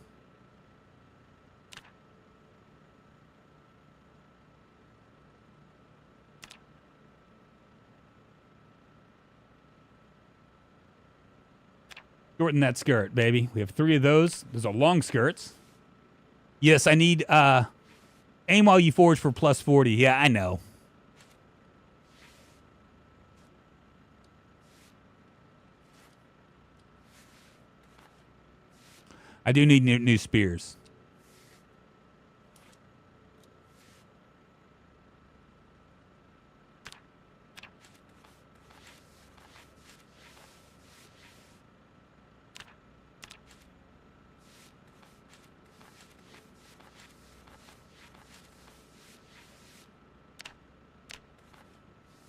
Speaker 1: Shorten that skirt, baby. We have 3 of those. Those are long skirts. Yes, I need aim while you forge for plus 40. Yeah, I know. I do need new spears.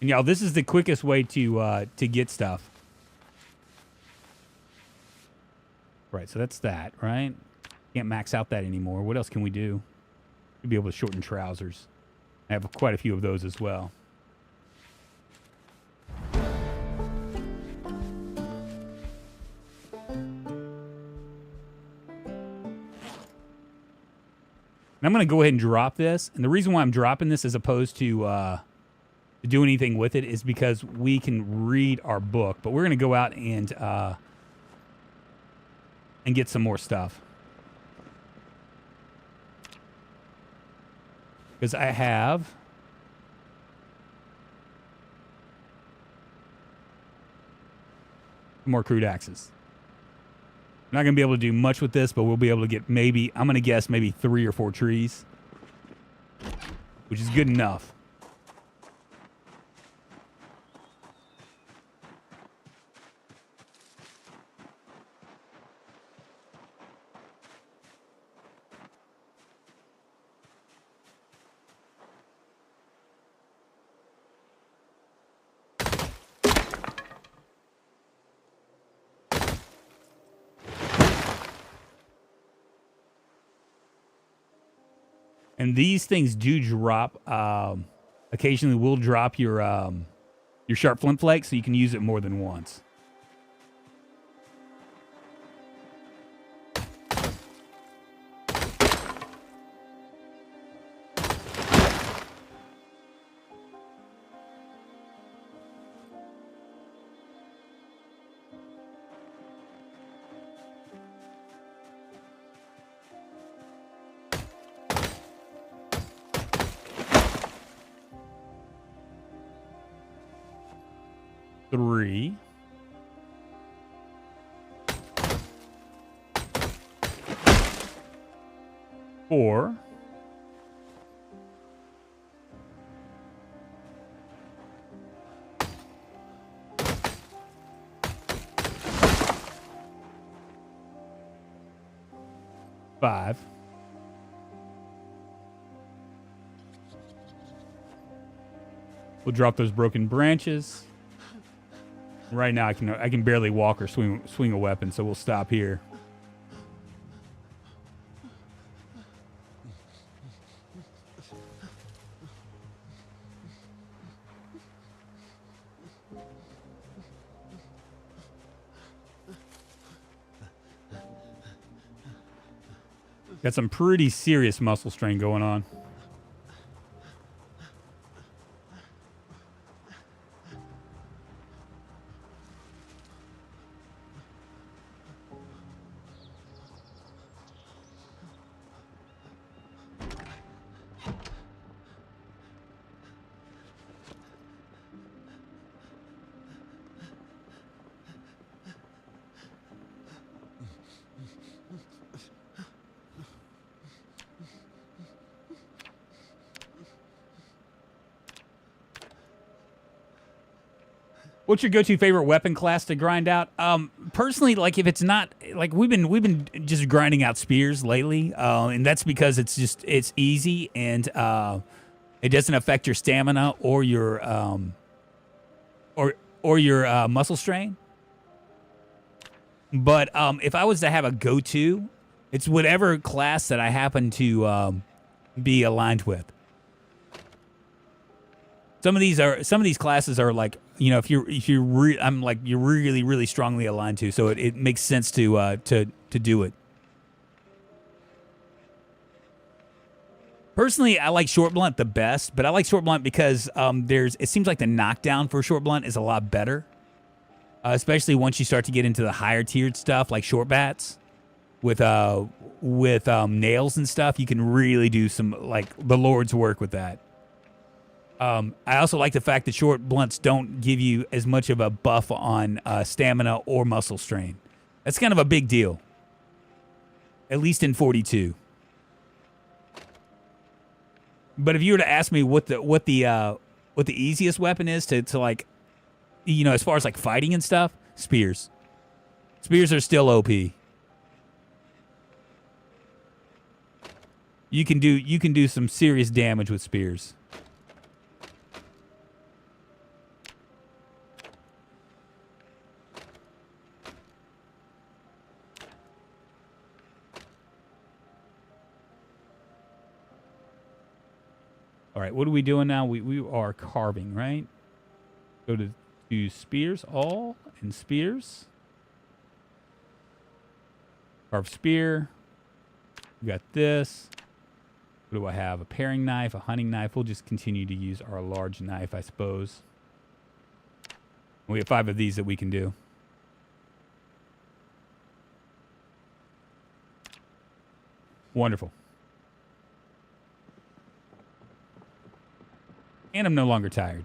Speaker 1: And y'all, this is the quickest way to get stuff. Right, so that's that, right? Can't max out that anymore. What else can we do? We'd be able to shorten trousers. I have quite a few of those as well. And I'm going to go ahead and drop this. And the reason why I'm dropping this as opposed to do anything with it is because we can read our book. But we're going to go out and get some more stuff. Because I have more crude axes. I'm not going to be able to do much with this, but we'll be able to get maybe, I'm going to guess maybe 3 or 4 trees, which is good enough. And these things do drop. Occasionally, will drop your sharp flint flake, so you can use it more than once. Three. 4. 5. We'll drop those broken branches. Right now, I can barely walk or swing a weapon, so we'll stop here. Got some pretty serious muscle strain going on. What's your go-to favorite weapon class to grind out? Personally, like if it's not like we've been just grinding out spears lately, and that's because it's easy and it doesn't affect your stamina or your muscle strain. But if I was to have a go-to, it's whatever class that I happen to be aligned with. Some of these classes are like, you know, I'm like you're really strongly aligned to, so it makes sense to do it. Personally, I like short blunt the best, but I like short blunt because it seems like the knockdown for short blunt is a lot better, especially once you start to get into the higher tiered stuff like short bats with nails and stuff. You can really do some like the Lord's work with that. I also like the fact that short blunts don't give you as much of a buff on stamina or muscle strain. That's kind of a big deal, at least in 42. But if you were to ask me what the easiest weapon is to like, you know, as far as like fighting and stuff, spears. Spears are still OP. You can do some serious damage with spears. All right, what are we doing now? We are carving, right? Go to spears, all, and spears. Carve spear. We got this. What do I have? A paring knife, a hunting knife. We'll just continue to use our large knife, I suppose. We have 5 of these that we can do. Wonderful. And I'm no longer tired.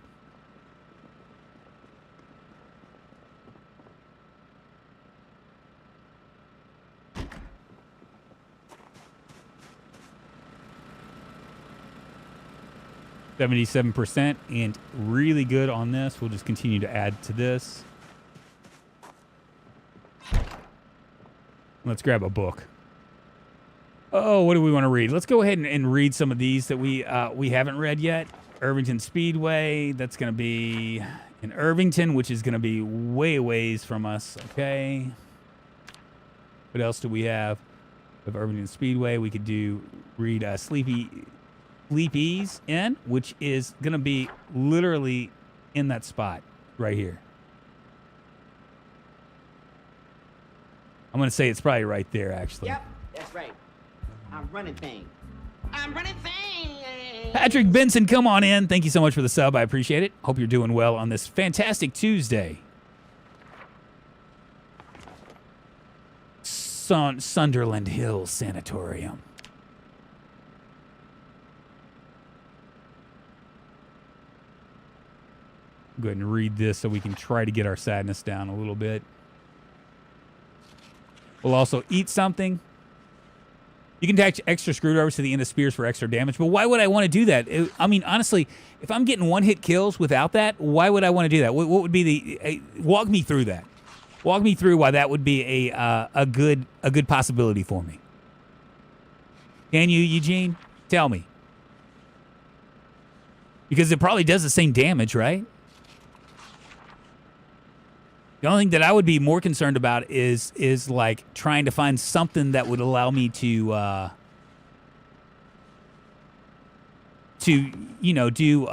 Speaker 1: %, and really good on this. We'll just continue to add to this. Let's grab a book. Oh, what do we want to read? Let's go ahead and read some of these that we haven't read yet. Irvington Speedway. That's going to be in Irvington, which is going to be way ways from us. Okay. What else do we have? We have Irvington Speedway. We could read Sleepy's Inn, which is going to be literally in that spot right here. I'm going to say it's probably right there, actually.
Speaker 2: Yep, that's right. I'm running things. I'm running things.
Speaker 1: Patrick Benson, come on in. Thank you so much for the sub. I appreciate it. Hope you're doing well on this fantastic Tuesday. Sunderland Hills Sanatorium. Go ahead and read this so we can try to get our sadness down a little bit. We'll also eat something. You can attach extra screwdrivers to the end of spears for extra damage, but why would I want to do that? I mean, honestly, if I'm getting one-hit kills without that, why would I want to do that? What would be the... walk me through that. Walk me through why that would be a good possibility for me. Can you, Eugene? Tell me. Because it probably does the same damage, right? The only thing that I would be more concerned about is like trying to find something that would allow me to do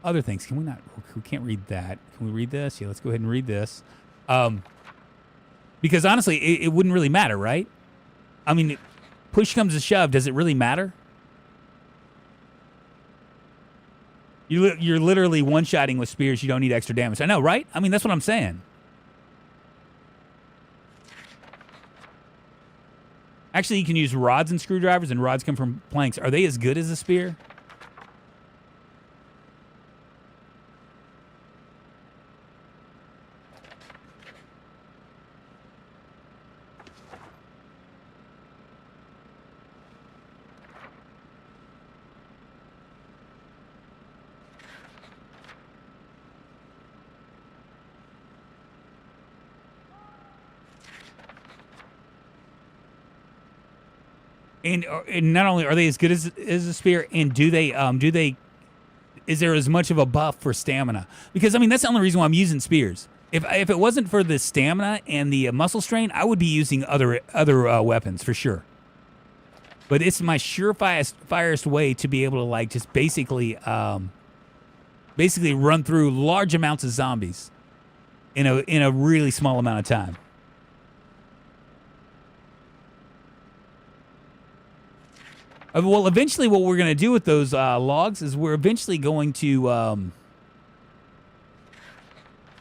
Speaker 1: other things. Can we not? We can't read that. Can we read this? Yeah, let's go ahead and read this. Because honestly, it wouldn't really matter, right? I mean, push comes to shove, does it really matter? You're literally one-shotting with spears. You don't need extra damage. I know, right? I mean, that's what I'm saying. Actually, you can use rods and screwdrivers, and rods come from planks. Are they as good as a spear? And not only are they as good as a spear, and do they is there as much of a buff for stamina? Because I mean, that's the only reason why I'm using spears. If it wasn't for the stamina and the muscle strain, I would be using other weapons for sure. But it's my surefirest way to be able to like just basically run through large amounts of zombies in a really small amount of time. Well, eventually what we're going to do with those logs is we're eventually going to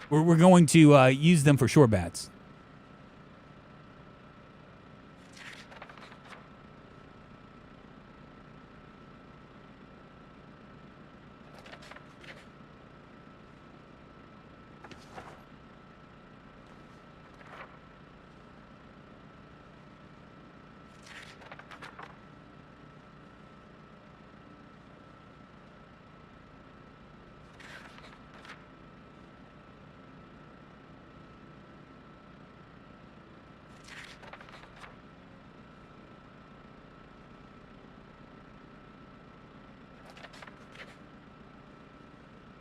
Speaker 1: we're going to use them for shore bats.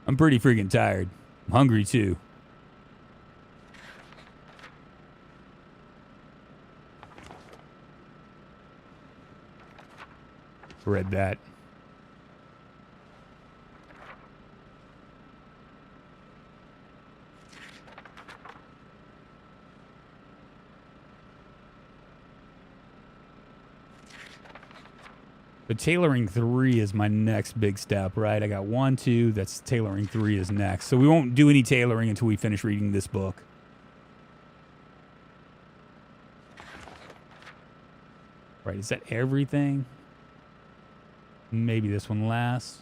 Speaker 1: I'm pretty freaking tired. I'm hungry too. Read that. The tailoring 3 is my next big step, right? I got 1, 2. That's tailoring 3 is next. So we won't do any tailoring until we finish reading this book. Right, is that everything? Maybe this one last.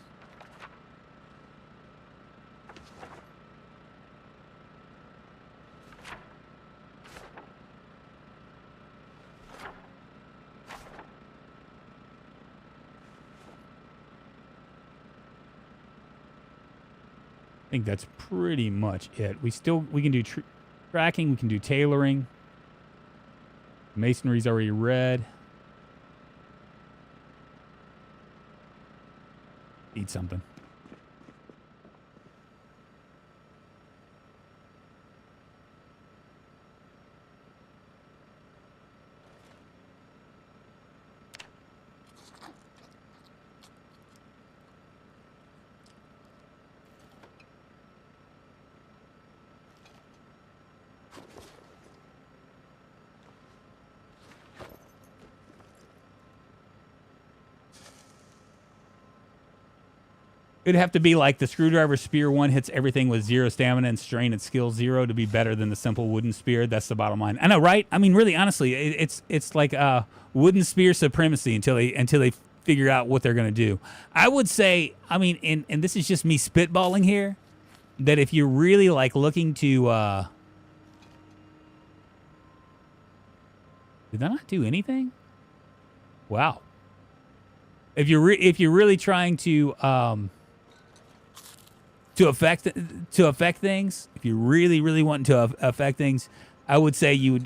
Speaker 1: I think that's pretty much it. We can do tracking, we can do tailoring. Masonry's already read. Eat something. It'd have to be like the screwdriver spear 1 hits everything with 0 stamina and strain and skill 0 to be better than the simple wooden spear. That's the bottom line. I know, right? I mean, really, honestly, it's like wooden spear supremacy until they figure out what they're gonna do. I would say, I mean, and this is just me spitballing here, that if you're really like looking to, did that not do anything? Wow. If you're really trying to affect things, if you really want to affect things, I would say you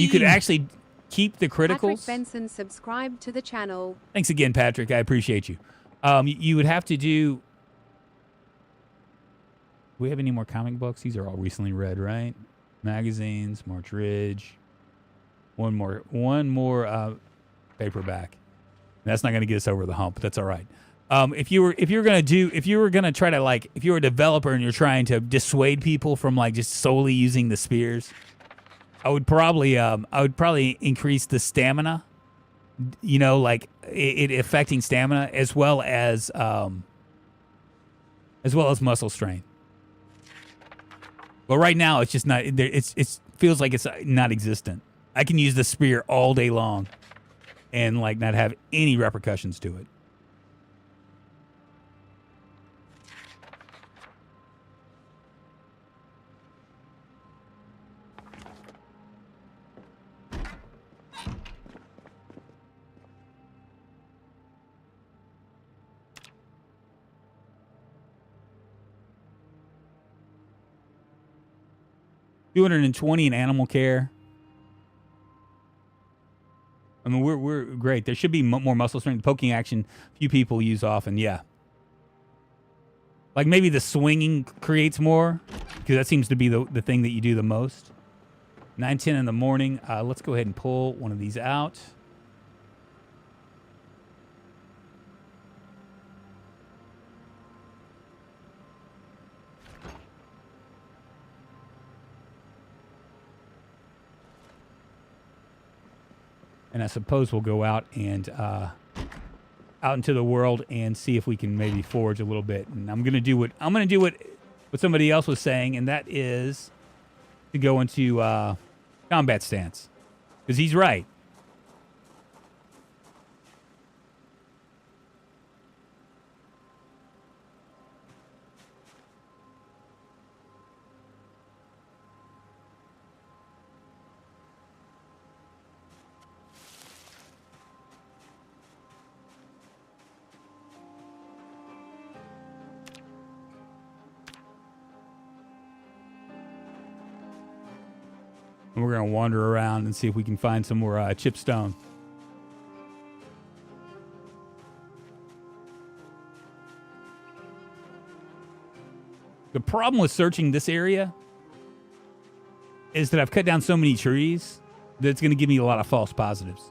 Speaker 1: could actually keep the criticals.
Speaker 3: Patrick Benson subscribed to the channel.
Speaker 1: Thanks again, Patrick. I appreciate you. You would have to do. Do we have any more comic books? These are all recently read, right? Magazines, March Ridge. One more paperback. That's not going to get us over the hump. But that's all right. If you were a developer and you're trying to dissuade people from like just solely using the spears, I would probably increase the stamina, you know, like it affecting stamina as well as muscle strength. But right now it's just not. It feels like it's not existent. I can use the spear all day long, and like not have any repercussions to it. $220 in animal care. I mean, we're great. There should be more muscle strength. Poking action, few people use often. Yeah. Like maybe the swinging creates more, because that seems to be the thing that you do the most. 9:10 in the morning. Let's go ahead and pull one of these out. And I suppose we'll go out and out into the world and see if we can maybe forage a little bit. And I'm gonna do what somebody else was saying, and that is to go into combat stance, because he's right. And we're going to wander around and see if we can find some more chipstone. The problem with searching this area is that I've cut down so many trees that it's going to give me a lot of false positives.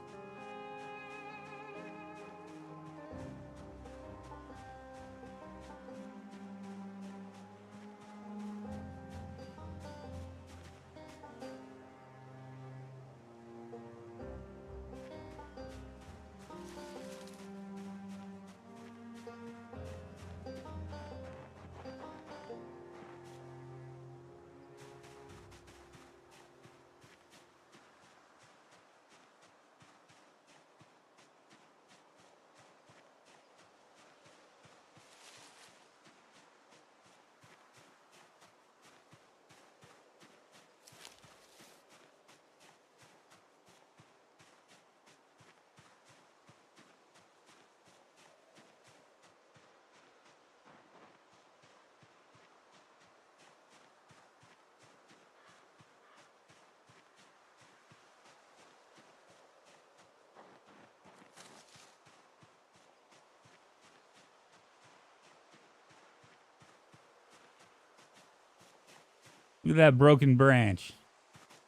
Speaker 1: Look at that broken branch.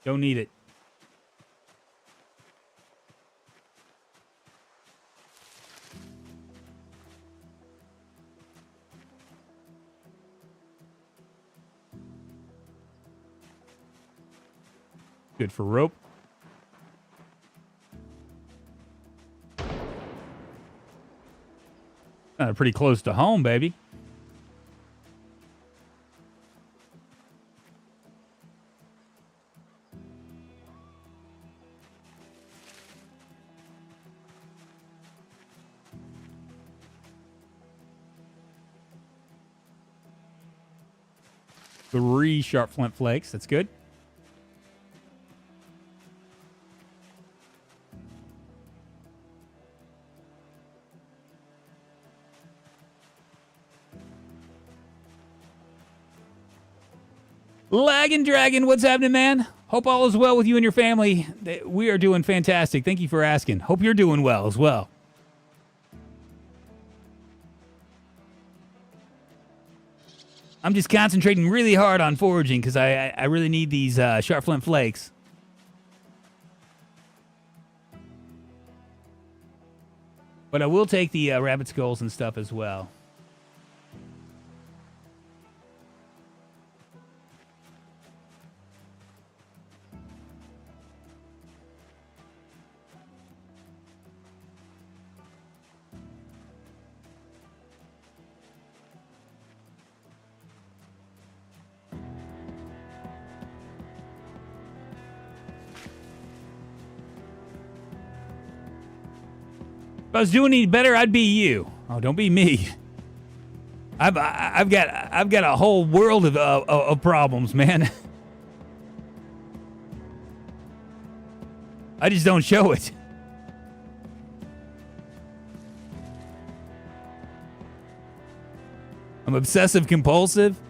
Speaker 1: Don't need it. Good for rope. Pretty close to home, baby. Three sharp flint flakes. That's good. Laggin' Dragon, what's happening, man? Hope all is well with you and your family. We are doing fantastic. Thank you for asking. Hope you're doing well as well. I'm just concentrating really hard on foraging because I really need these sharp flint flakes. But I will take the rabbit skulls and stuff as well. If I was doing any better, I'd be you. Oh, don't be me. I've got a whole world of problems, man. I just don't show it. I'm obsessive compulsive.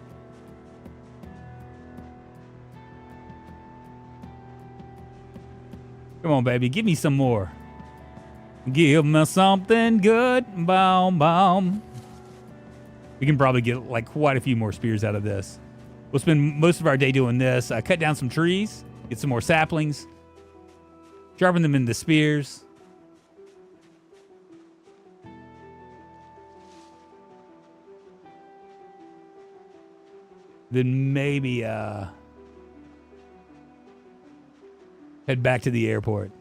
Speaker 1: Come on, baby, give me some more. Give me something good, boom, boom. We can probably get like quite a few more spears out of this. We'll spend most of our day doing this. Cut down some trees, get some more saplings, sharpen them into spears. Then maybe head back to the airport.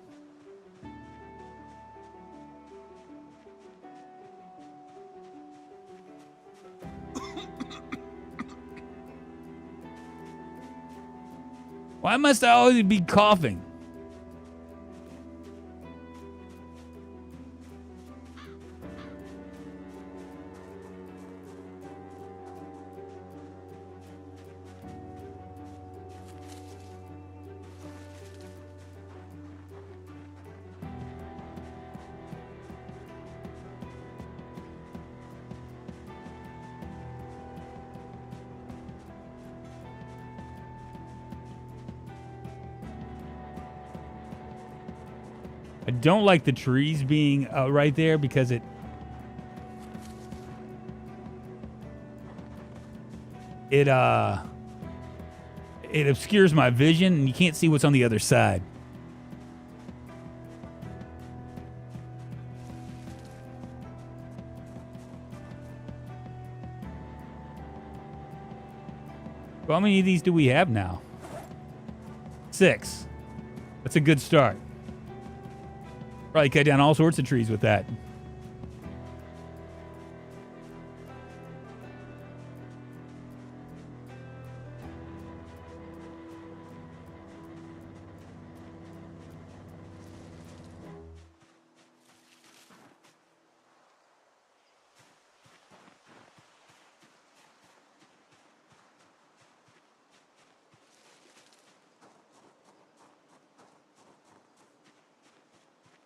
Speaker 1: Why must I always be coughing? I don't like the trees being right there because it obscures my vision and you can't see what's on the other side. Well, how many of these do we have now? 6. That's a good start. Probably cut down all sorts of trees with that.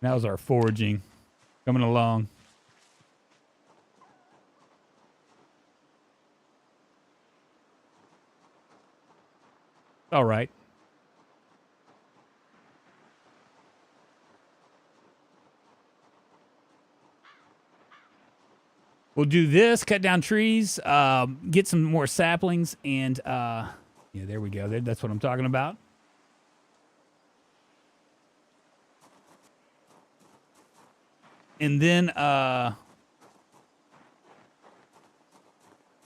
Speaker 1: How's our foraging coming along? All right. We'll do this, cut down trees, get some more saplings, and yeah, Yeah, there we go. That's what I'm talking about. And then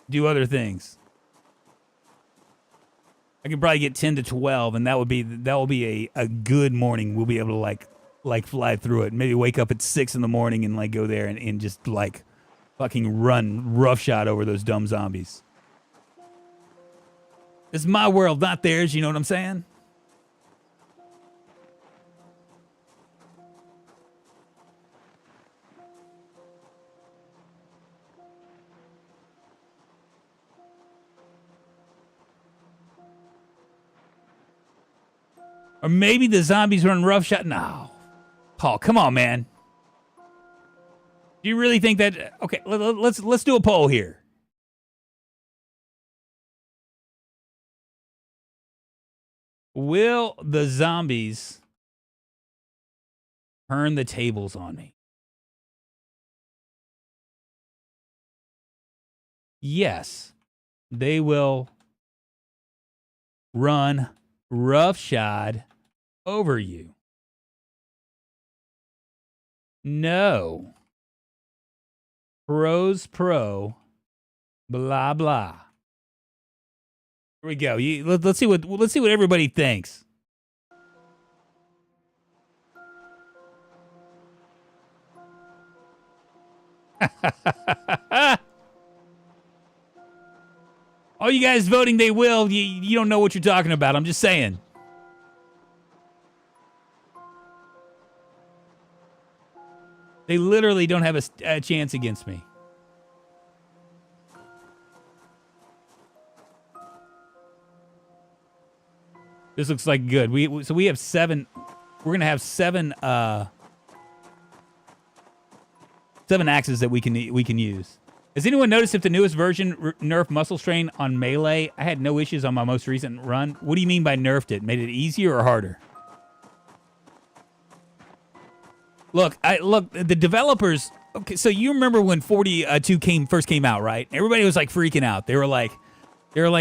Speaker 1: do other things. I could probably get 10 to 12, and that will be a good morning. We'll be able to like fly through it. Maybe wake up at 6 in the morning and like go there and just like fucking run roughshod over those dumb zombies. It's my world, not theirs. You know what I'm saying? Or maybe the zombies run roughshod. No. Paul, come on, man. Do you really think that? Okay, let's do a poll here. Will the zombies turn the tables on me? Yes, they will run roughshod over you. No. Pros pro, blah blah. Here we go. Let's see what everybody thinks. All you guys voting they will, you don't know what you're talking about. I'm just saying. They literally don't have a chance against me. This looks like good. We have 7. We're gonna have 7 axes that we can use. Has anyone noticed if the newest version nerfed muscle strain on melee? I had no issues on my most recent run. What do you mean by nerfed it? Made it easier or harder? Look, the developers. Okay, so you remember when 42 first came out, right? Everybody was like freaking out. They were like,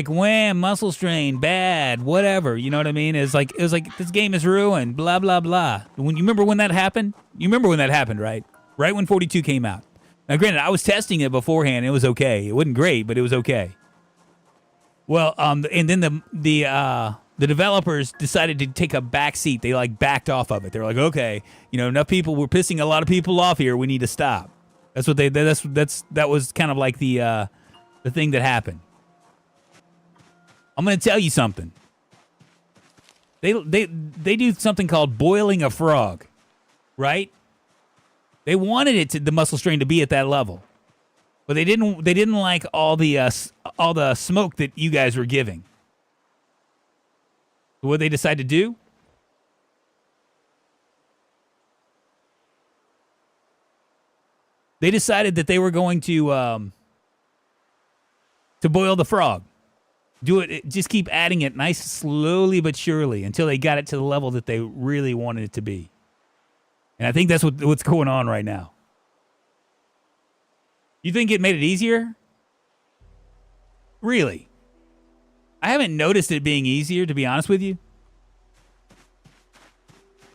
Speaker 1: wham, muscle strain, bad, whatever. You know what I mean? It was like this game is ruined, blah blah blah. When you remember when that happened? You remember when that happened, right? Right when 42 came out. Now, granted, I was testing it beforehand. It was okay. It wasn't great, but it was okay. Well, and then the developers decided to take a back seat. They like backed off of it. They're like, okay, enough people. We're pissing a lot of people off here. We need to stop. That's what that was kind of like the thing that happened. I'm going to tell you something. They do something called boiling a frog, right? They wanted the muscle strain to be at that level, but they didn't like all the smoke that you guys were giving. So what they decide to do? They decided that they were going to boil the frog. Do it. Just keep adding it nice, slowly but surely, until they got it to the level that they really wanted it to be. And I think that's what's going on right now. You think it made it easier? Really? I haven't noticed it being easier, to be honest with you.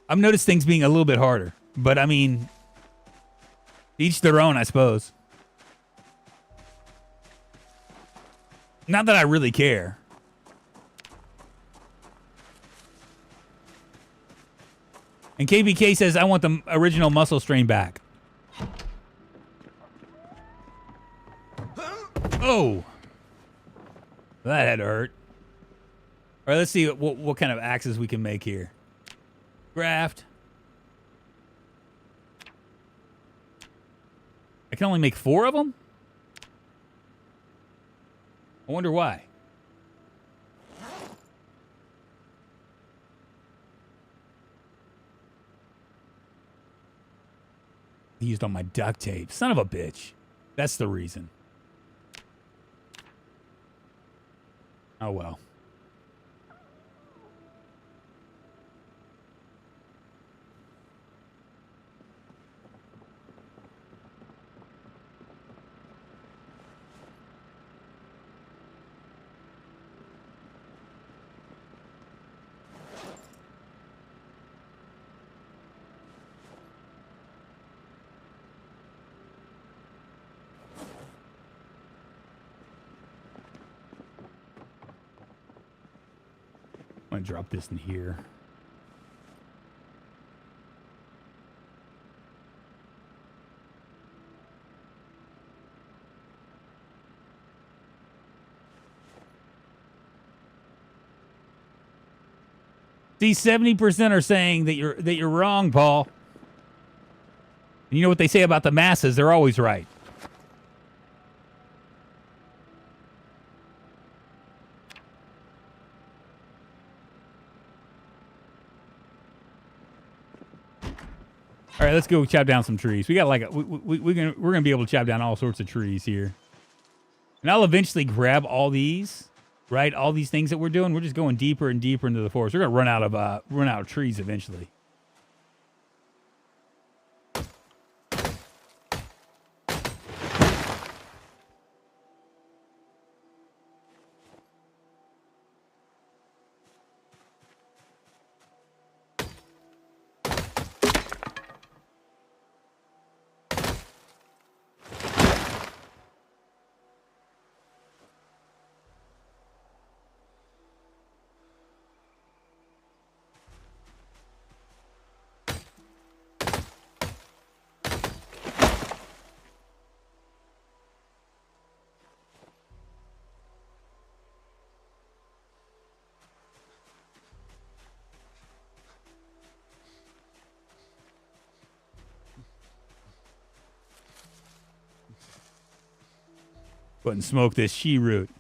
Speaker 1: I've noticed things being a little bit harder. But, I mean, each their own, I suppose. Not that I really care. And KBK says, I want the original muscle strain back. Oh. That had to hurt. All right, let's see what kind of axes we can make here. Graft. I can only make 4 of them? I wonder why. He used all my duct tape. Son of a bitch. That's the reason. Oh, well. I'm gonna drop this in here. See, 70% are saying that you're wrong, Paul. And you know what they say about the masses? They're always right. All right, let's go chop down some trees. We got like we're gonna be able to chop down all sorts of trees here, and I'll eventually grab all these, right? All these things that we're doing. We're just going deeper and deeper into the forest. We're gonna run out of trees eventually. Go ahead and smoke this she root.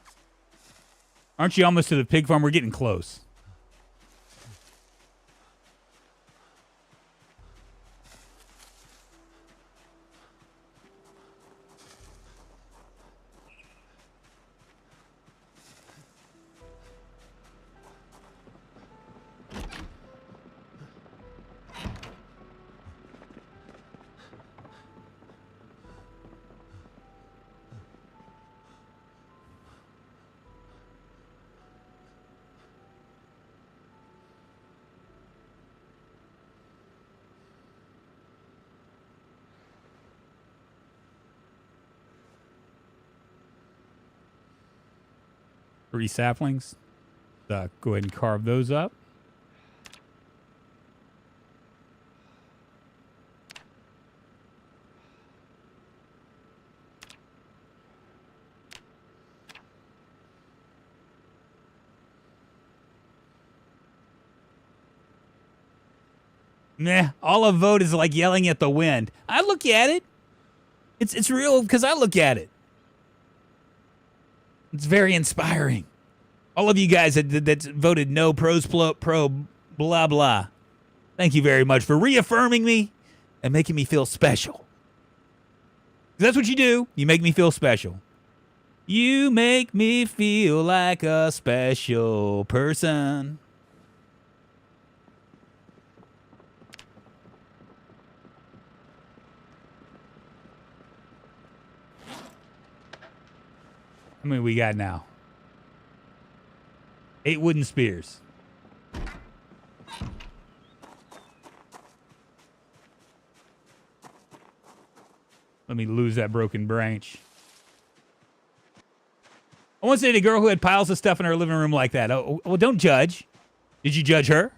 Speaker 1: Aren't you almost to the pig farm? We're getting close. Three saplings. Go ahead and carve those up. Nah, all a vote is like yelling at the wind. I look at it. It's real because I look at it. It's very inspiring. All of you guys that voted no, pro, blah, blah. Thank you very much for reaffirming me and making me feel special. That's what you do. You make me feel special. You make me feel like a special person. How many we got now? 8 wooden spears. Let me lose that broken branch. I want to say the girl who had piles of stuff in her living room like that. Oh, well, don't judge. Did you judge her?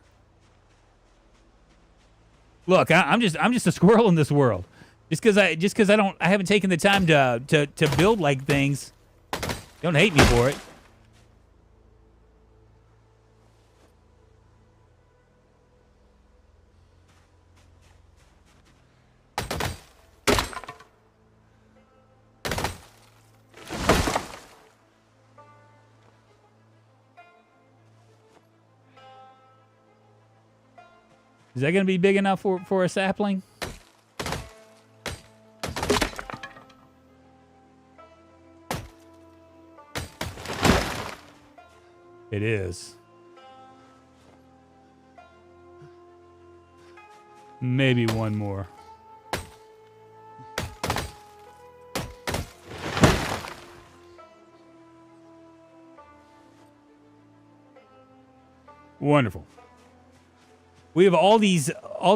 Speaker 1: Look, I'm just a squirrel in this world. Just because I haven't taken the time to build like things. Don't hate me for it. Is that going to be big enough for a sapling? It is. Maybe one more. Wonderful. We have all this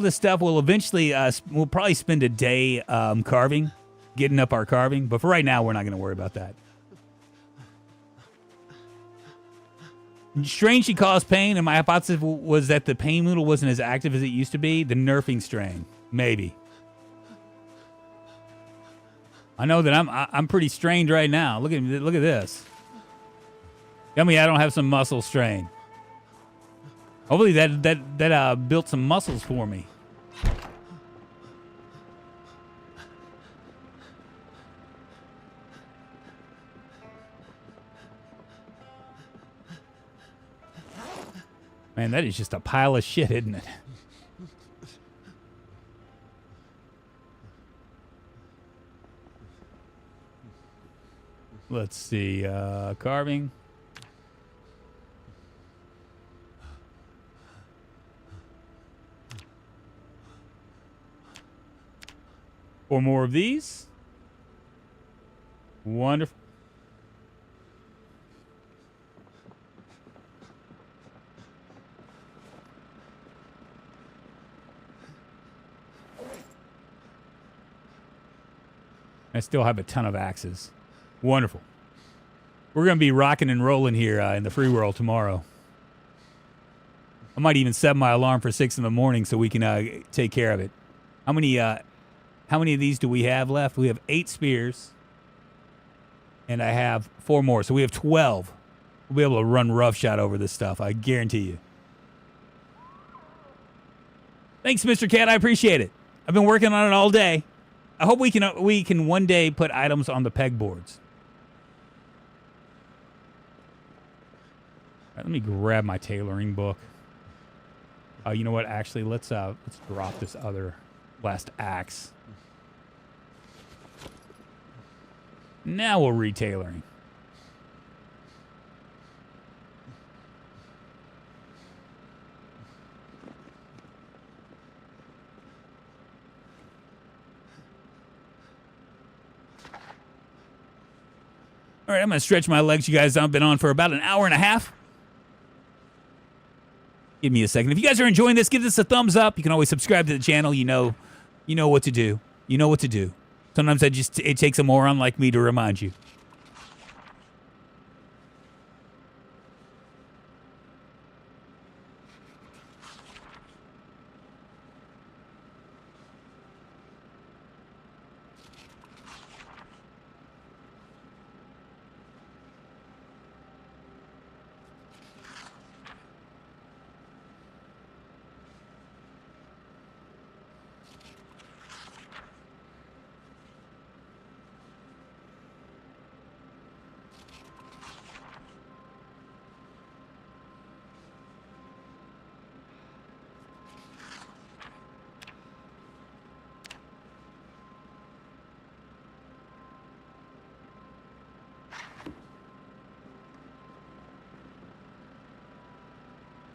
Speaker 1: stuff. We'll eventually, we'll probably spend a day carving, getting up our carving. But for right now, we're not going to worry about that. Strain should cause pain, and my hypothesis was that the pain noodle wasn't as active as it used to be. The nerfing strain, maybe. I know that I'm pretty strained right now. Look at this. Tell me I don't have some muscle strain. Hopefully that built some muscles for me. Man, that is just a pile of shit, isn't it? Let's see, carving. Four more of these. Wonderful. I still have a ton of axes. Wonderful. We're going to be rocking and rolling here in the free world tomorrow. I might even set my alarm for 6 in the morning so we can take care of it. How many of these do we have left? We have 8 spears. And I have 4 more. So we have 12. We'll be able to run roughshod over this stuff. I guarantee you. Thanks, Mr. Cat. I appreciate it. I've been working on it all day. I hope we can one day put items on the pegboards. All right, let me grab my tailoring book. You know what? Actually, let's drop this other last axe. Now we'll read tailoring. All right, I'm going to stretch my legs. You guys, I've been on for about an hour and a half. Give me a second. If you guys are enjoying this, give this a thumbs up. You can always subscribe to the channel. You know what to do. You know what to do. Sometimes it takes a moron like me to remind you.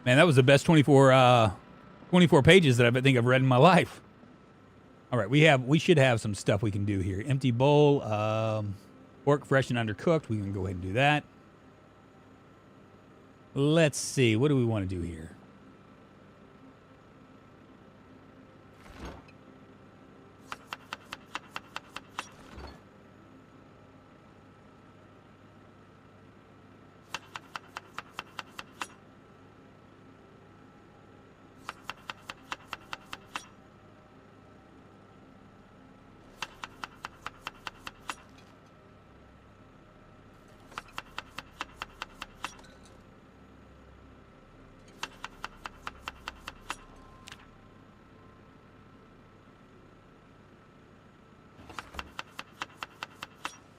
Speaker 1: Man, that was the best 24 pages that I think I've read in my life. All right, we should have some stuff we can do here. Empty bowl, pork fresh and undercooked. We can go ahead and do that. Let's see. What do we want to do here?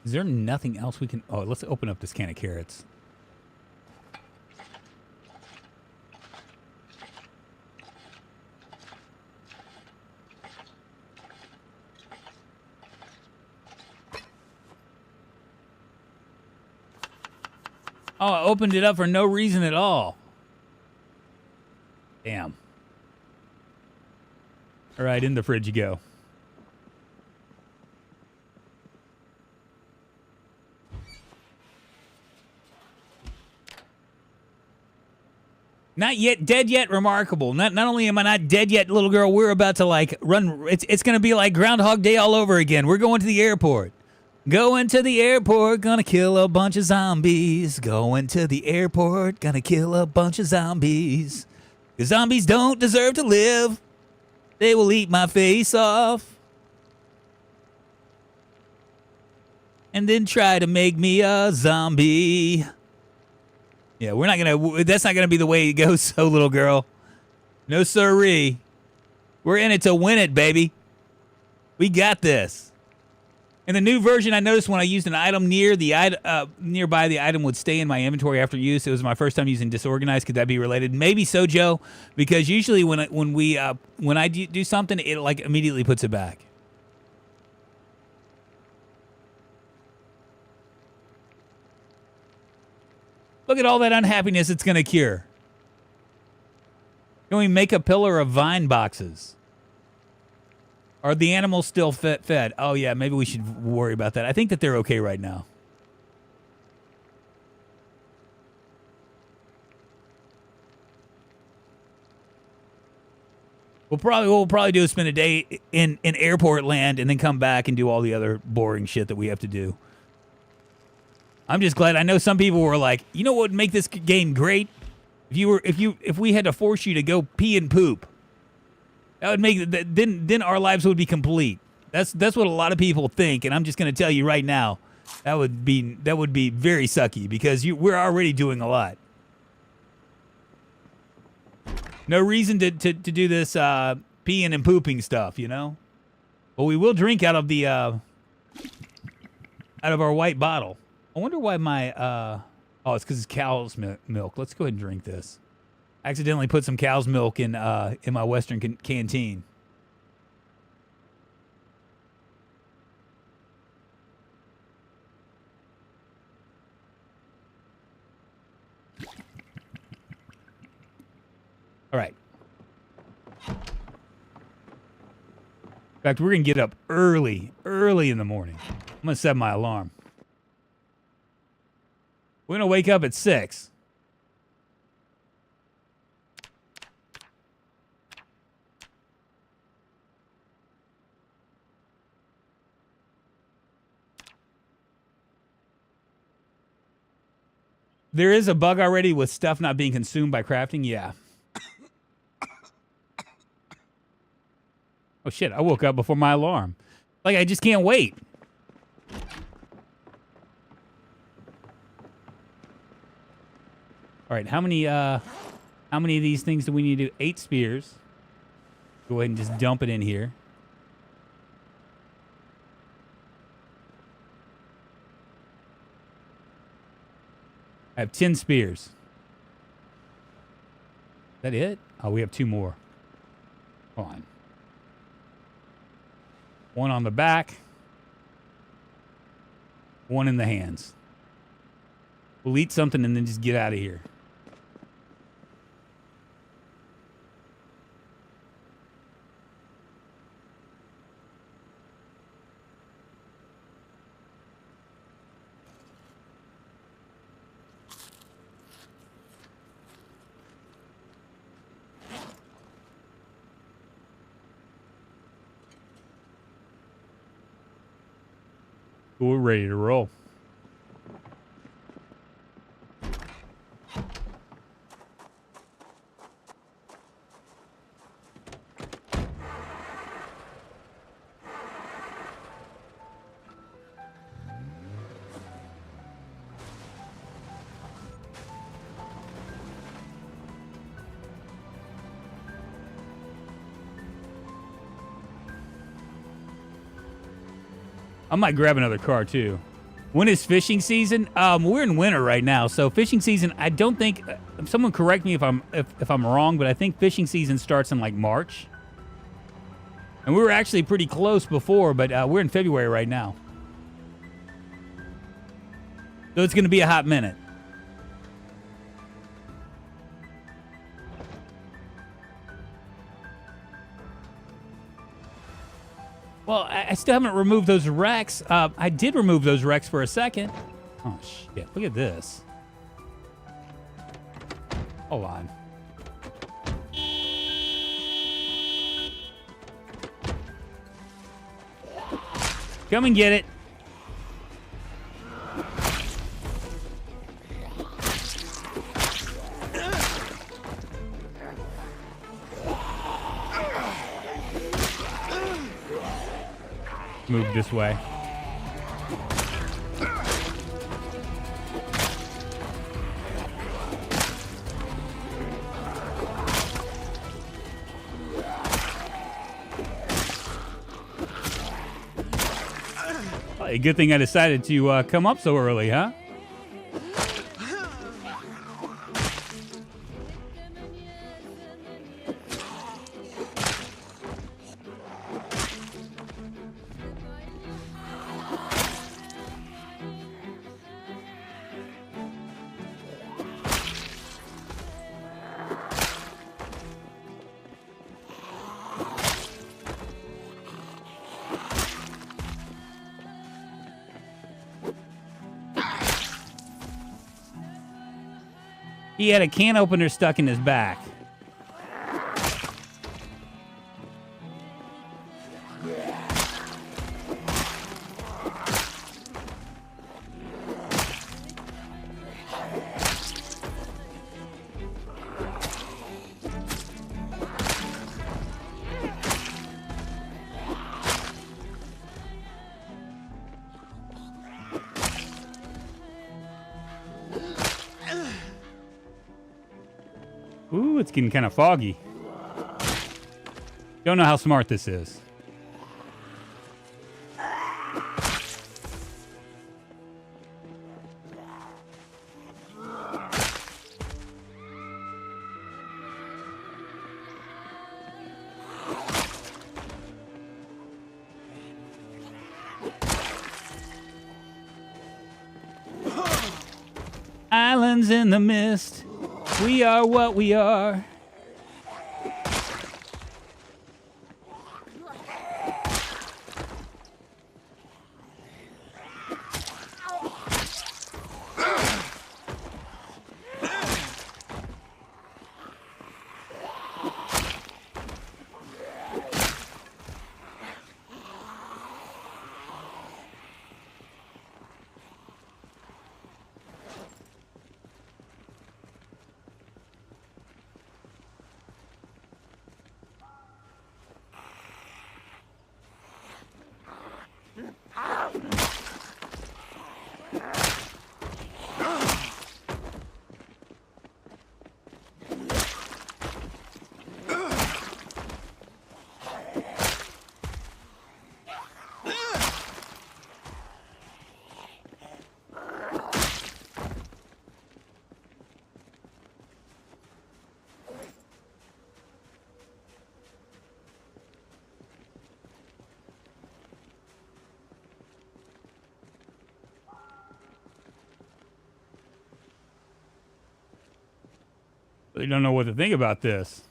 Speaker 1: Is there nothing else we can... Oh, let's open up this can of carrots. Oh, I opened it up for no reason at all. Damn. All right, in the fridge you go. Not yet dead yet, remarkable. Not only am I not dead yet, little girl, we're about to like run. It's going to be like Groundhog Day all over again. We're going to the airport. Going to the airport, gonna kill a bunch of zombies. Going to the airport, gonna kill a bunch of zombies. 'Cause zombies don't deserve to live. They will eat my face off. And then try to make me a zombie. Yeah, we're not gonna, that's not gonna be the way it goes, so little girl. No sirree. We're in it to win it, baby. We got this. In the new version, I noticed when I used an item nearby, the item would stay in my inventory after use. It was my first time using disorganized. Could that be related? Maybe so, Joe. Because usually when I do something, it like immediately puts it back. Look at all that unhappiness it's gonna cure. Can we make a pillar of vine boxes? Are the animals still fed? Oh, yeah, maybe we should worry about that. I think that they're okay right now. What we'll probably do is spend a day in airport land and then come back and do all the other boring shit that we have to do. I'm just glad. I know some people were like, you know what would make this game great? If we had to force you to go pee and poop. That would make then our lives would be complete. That's what a lot of people think, and I'm just going to tell you right now, that would be very sucky because we're already doing a lot. No reason to do this peeing and pooping stuff, you know. But we will drink out of the out of our white bottle. I wonder why my oh, it's because it's cow's milk. Let's go ahead and drink this. Accidentally put some cow's milk in my Western canteen. All right. In fact, we're going to get up early in the morning. I'm going to set my alarm. We're going to wake up at 6. There is a bug already with stuff not being consumed by crafting? Yeah. Oh, shit. I woke up before my alarm. Like, I just can't wait. All right. How many of these things do we need to do? 8 spears. Go ahead and just dump it in here. I have 10 spears. Is that it? Oh, we have 2 more. Hold on. 1 on the back. 1 in the hands. We'll eat something and then just get out of here. We're ready to roll. I might grab another car too. When is fishing season? We're in winter right now, so fishing season. I don't think. Someone correct me if I'm wrong, but I think fishing season starts in like March. And we were actually pretty close before, but we're in February right now, so it's going to be a hot minute. Well, I still haven't removed those wrecks. I did remove those wrecks for a second. Oh, shit. Look at this. Hold on. Come and get it. Move this way. A good thing I decided to come up so early, huh? He had a can opener stuck in his back. Ooh, it's getting kind of foggy. Don't know how smart this is. Islands in the mist. We are what we are. They don't know what to think about this.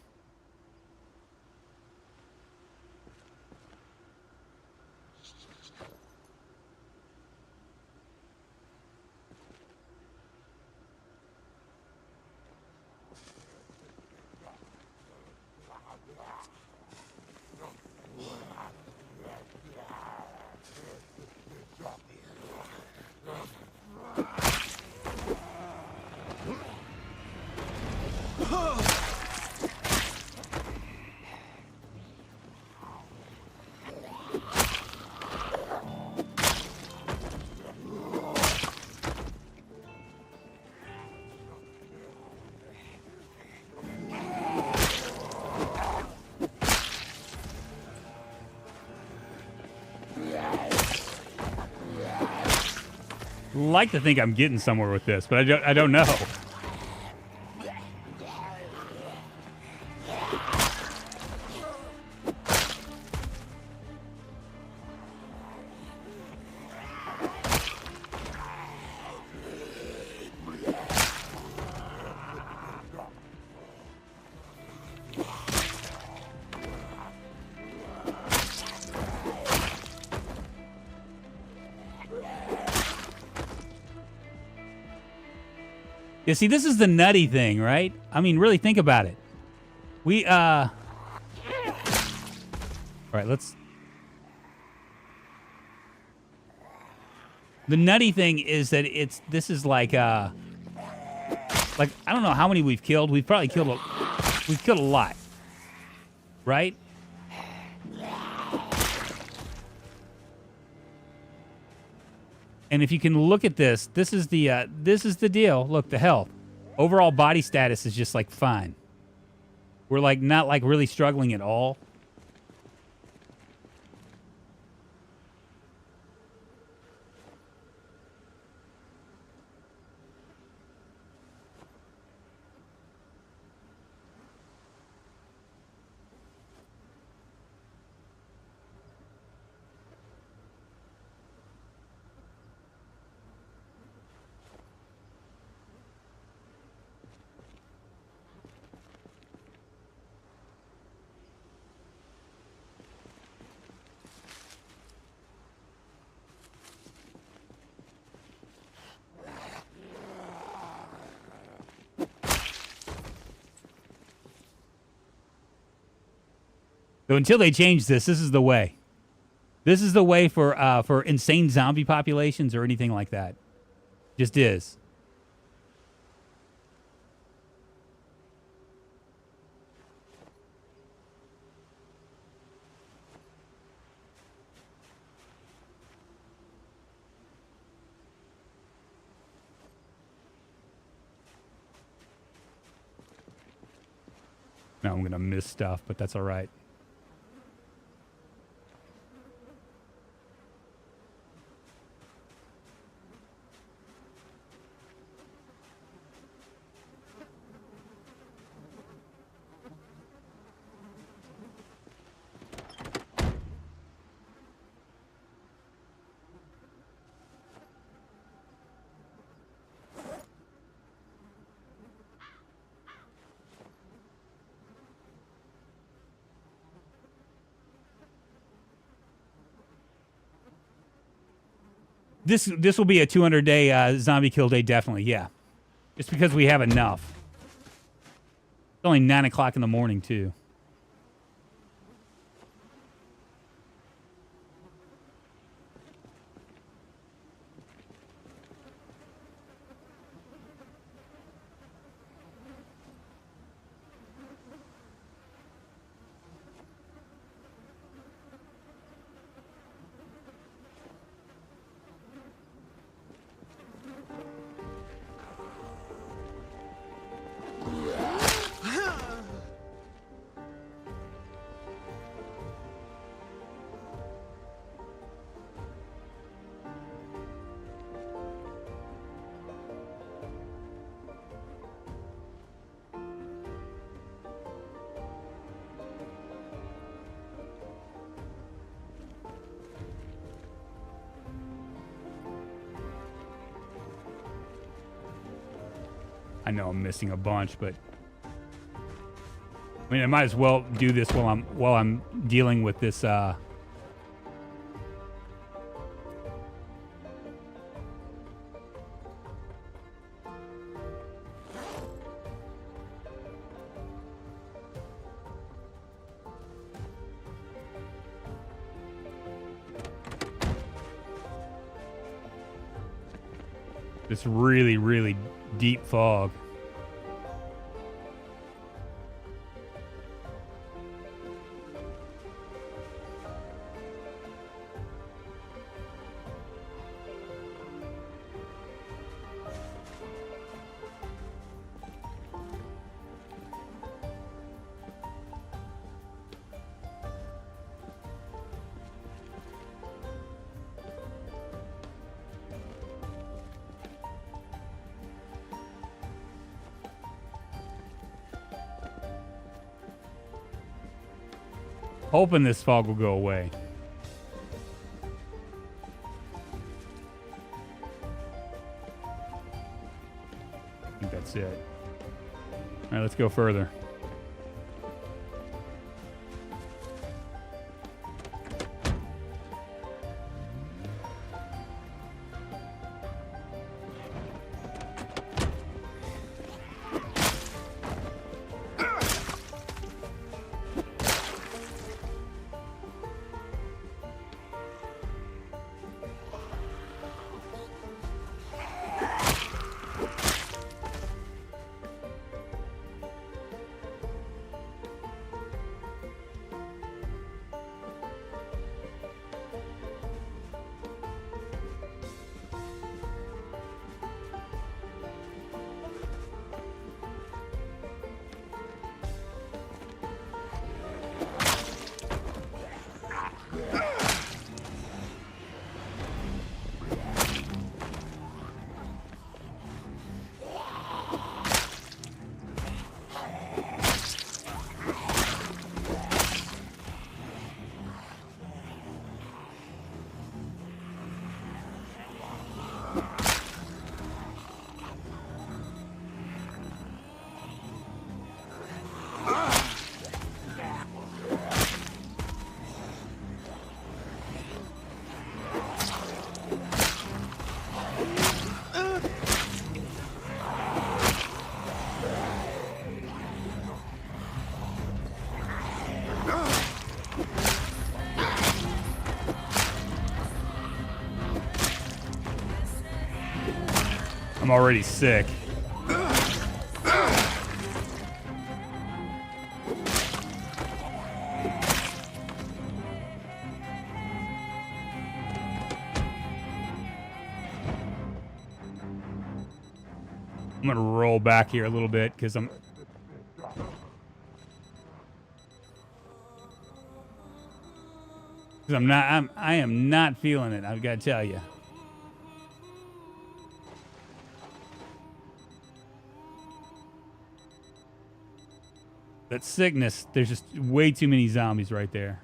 Speaker 1: Like to think I'm getting somewhere with this, but I don't know. Yeah, see, this is the nutty thing, right? I mean, really think about it. All right, let's... The nutty thing is that this is like, I don't know how many we've killed. We've probably killed a lot. Right? And if you can look at this, this is the deal. Look, the health. Overall body status is just like fine. We're like not like really struggling at all. So until they change this is the way. This is the way for insane zombie populations or anything like that. Just is. Now I'm gonna miss stuff, but that's all right. This will be a 200-day zombie kill day, definitely, yeah. Just because we have enough. It's only 9 o'clock in the morning, too. I know I'm missing a bunch, but I mean, I might as well do this while I'm dealing with this. This really, really deep fog. Hoping this fog will go away. I think that's it. All right, let's go further. I'm already sick. I'm gonna roll back here a little bit because I am not feeling it. I've got to tell you. That sickness, there's just way too many zombies right there.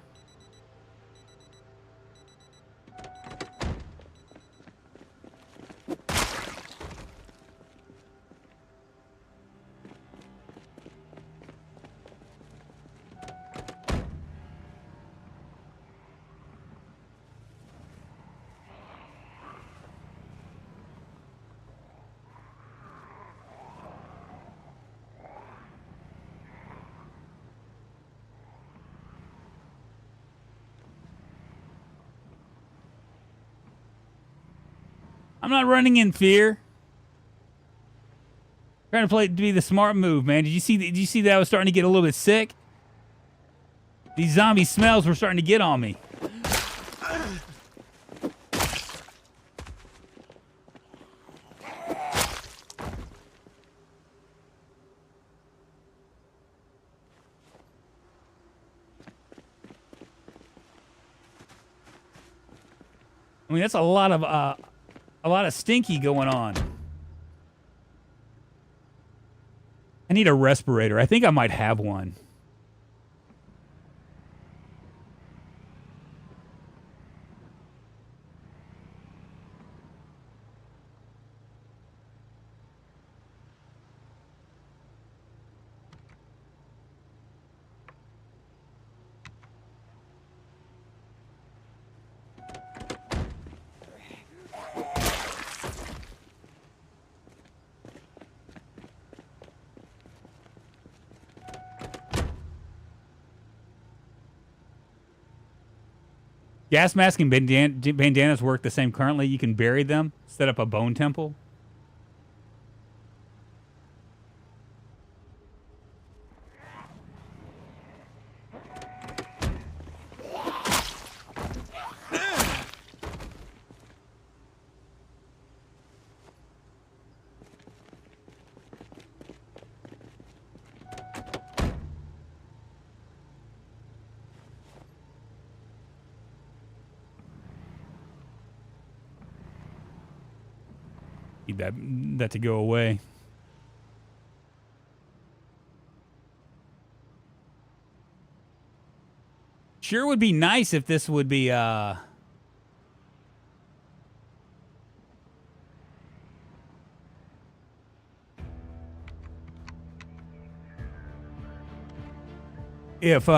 Speaker 1: I'm not running in fear. Trying to be the smart move, man. Did you see that I was starting to get a little bit sick? These zombie smells were starting to get on me. I mean, that's a lot of stinky going on. I need a respirator. I think I might have one. Gas mask and bandanas work the same currently. You can bury them, set up a bone temple. Need that to go away. Sure would be nice if this would be if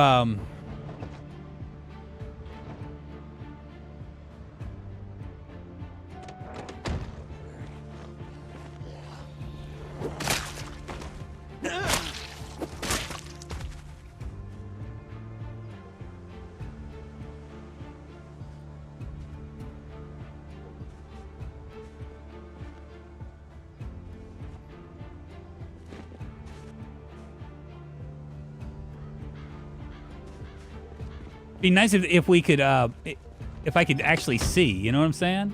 Speaker 1: be nice if we could if I could actually see, you know what I'm saying?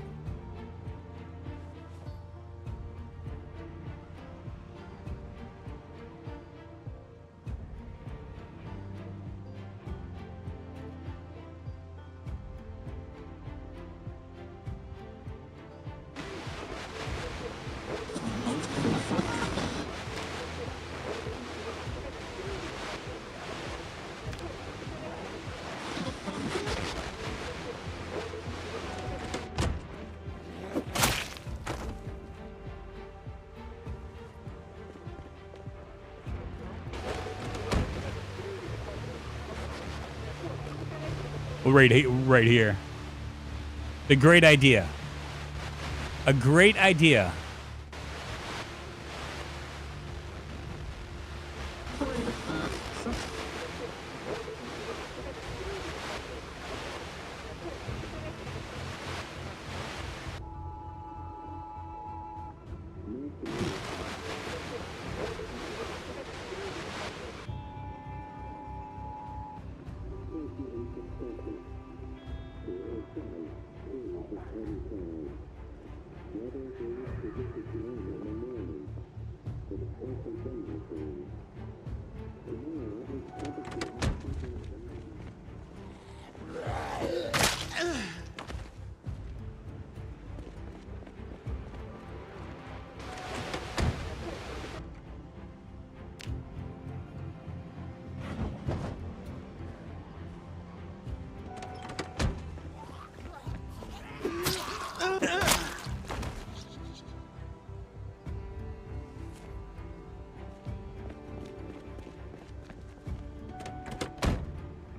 Speaker 1: Right here. A great idea. A great idea.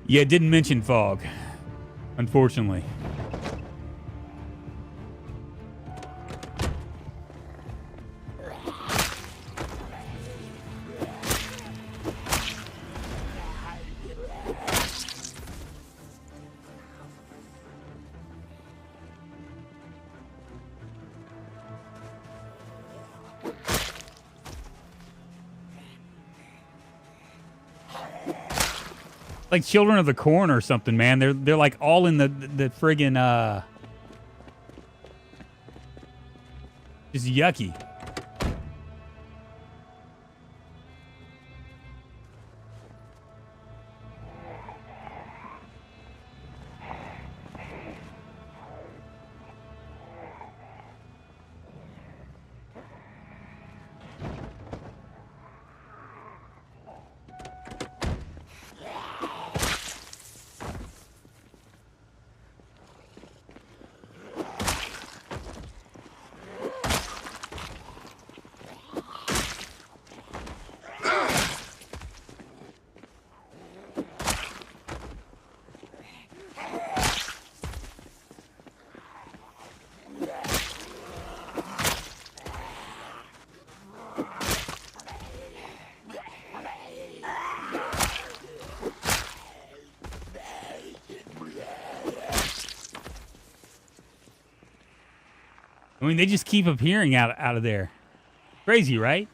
Speaker 1: Yeah, it didn't mention fog, unfortunately. Like Children of the Corn or something, man. They're like all in the friggin' just yucky. I mean, they just keep appearing out of there. Crazy, right?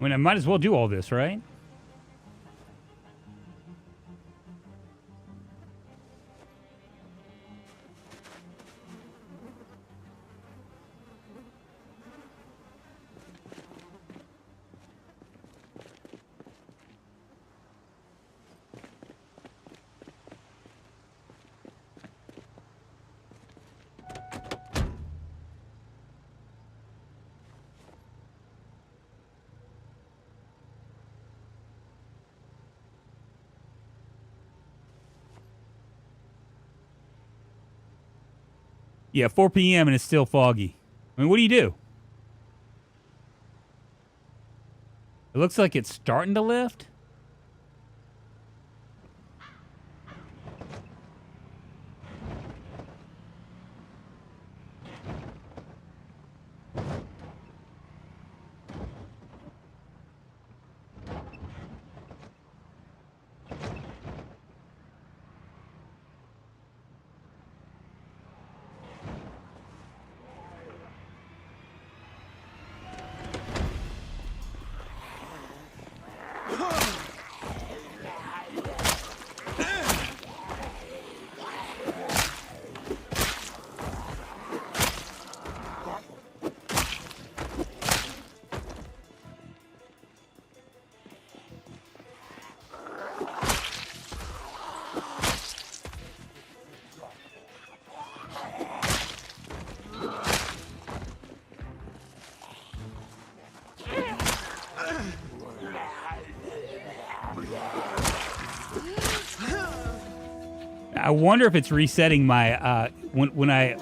Speaker 1: I mean, I might as well do all this, right? Yeah, 4 p.m. and it's still foggy. I mean, what do you do? It looks like it's starting to lift. I wonder if it's resetting my when I.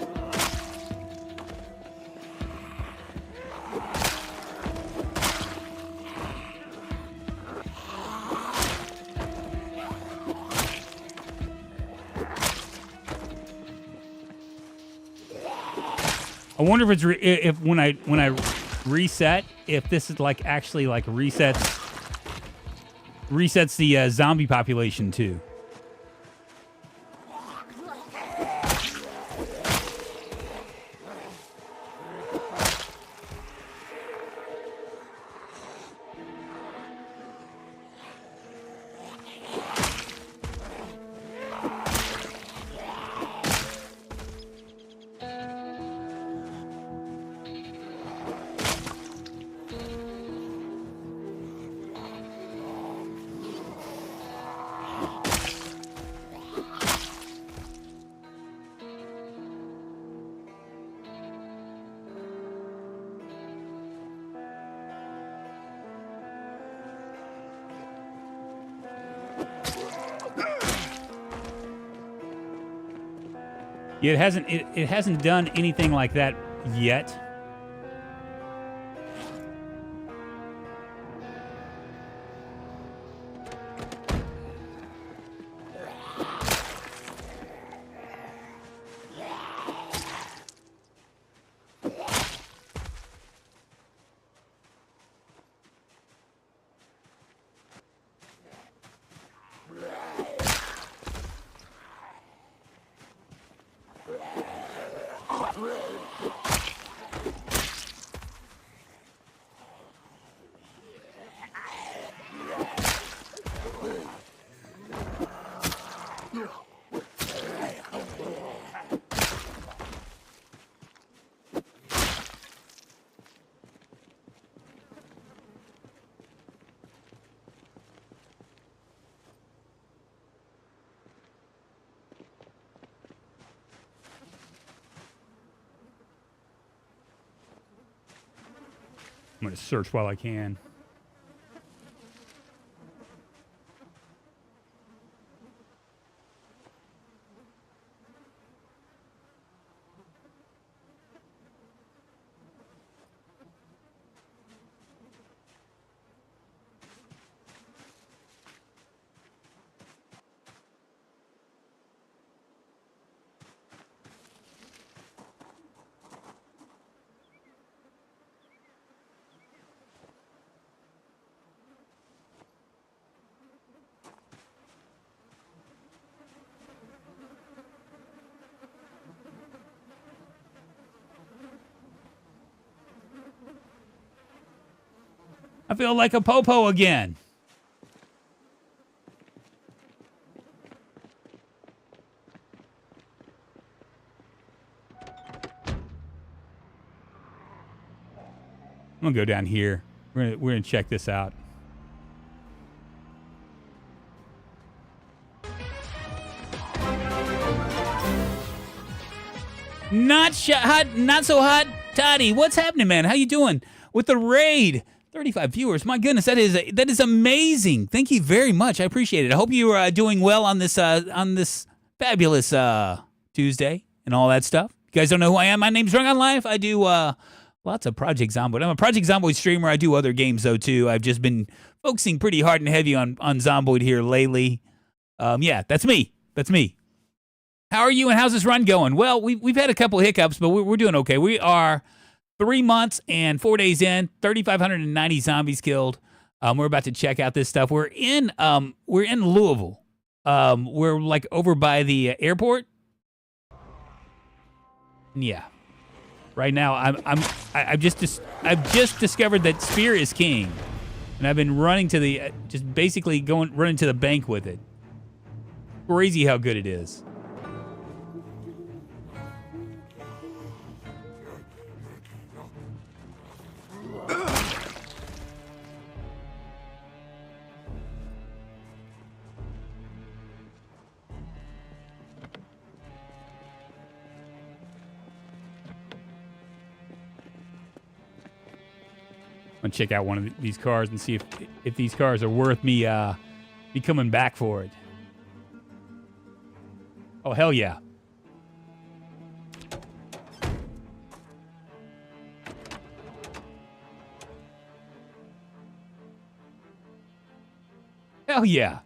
Speaker 1: I wonder if it's if when I reset, if this is like actually like resets the zombie population too. Yeah, it hasn't done anything like that yet. I'm going to search while I can. I feel like a popo again. I'm gonna go down here. We're gonna check this out. Not hot, not so hot, Toddy. What's happening, man? How you doing with the raid? 35 viewers. My goodness, that is amazing. Thank you very much. I appreciate it. I hope you are doing well on this fabulous Tuesday and all that stuff. You guys don't know who I am? My name's Drunkonlife. I do lots of Project Zomboid. I'm a Project Zomboid streamer. I do other games though too. I've just been focusing pretty hard and heavy on Zomboid here lately. Yeah, that's me. That's me. How are you and how's this run going? Well, we've had a couple hiccups, but we're doing okay. We are 3 months and 4 days in, 3,590 zombies killed. We're about to check out this stuff. We're in Louisville. We're like over by the airport. Yeah. Right now, I've just discovered that Spear is king, and I've been running to the just basically running to the bank with it. Crazy how good it is. I'm gonna check out one of these cars and see if these cars are worth me coming back for it. Oh hell yeah! Hell yeah!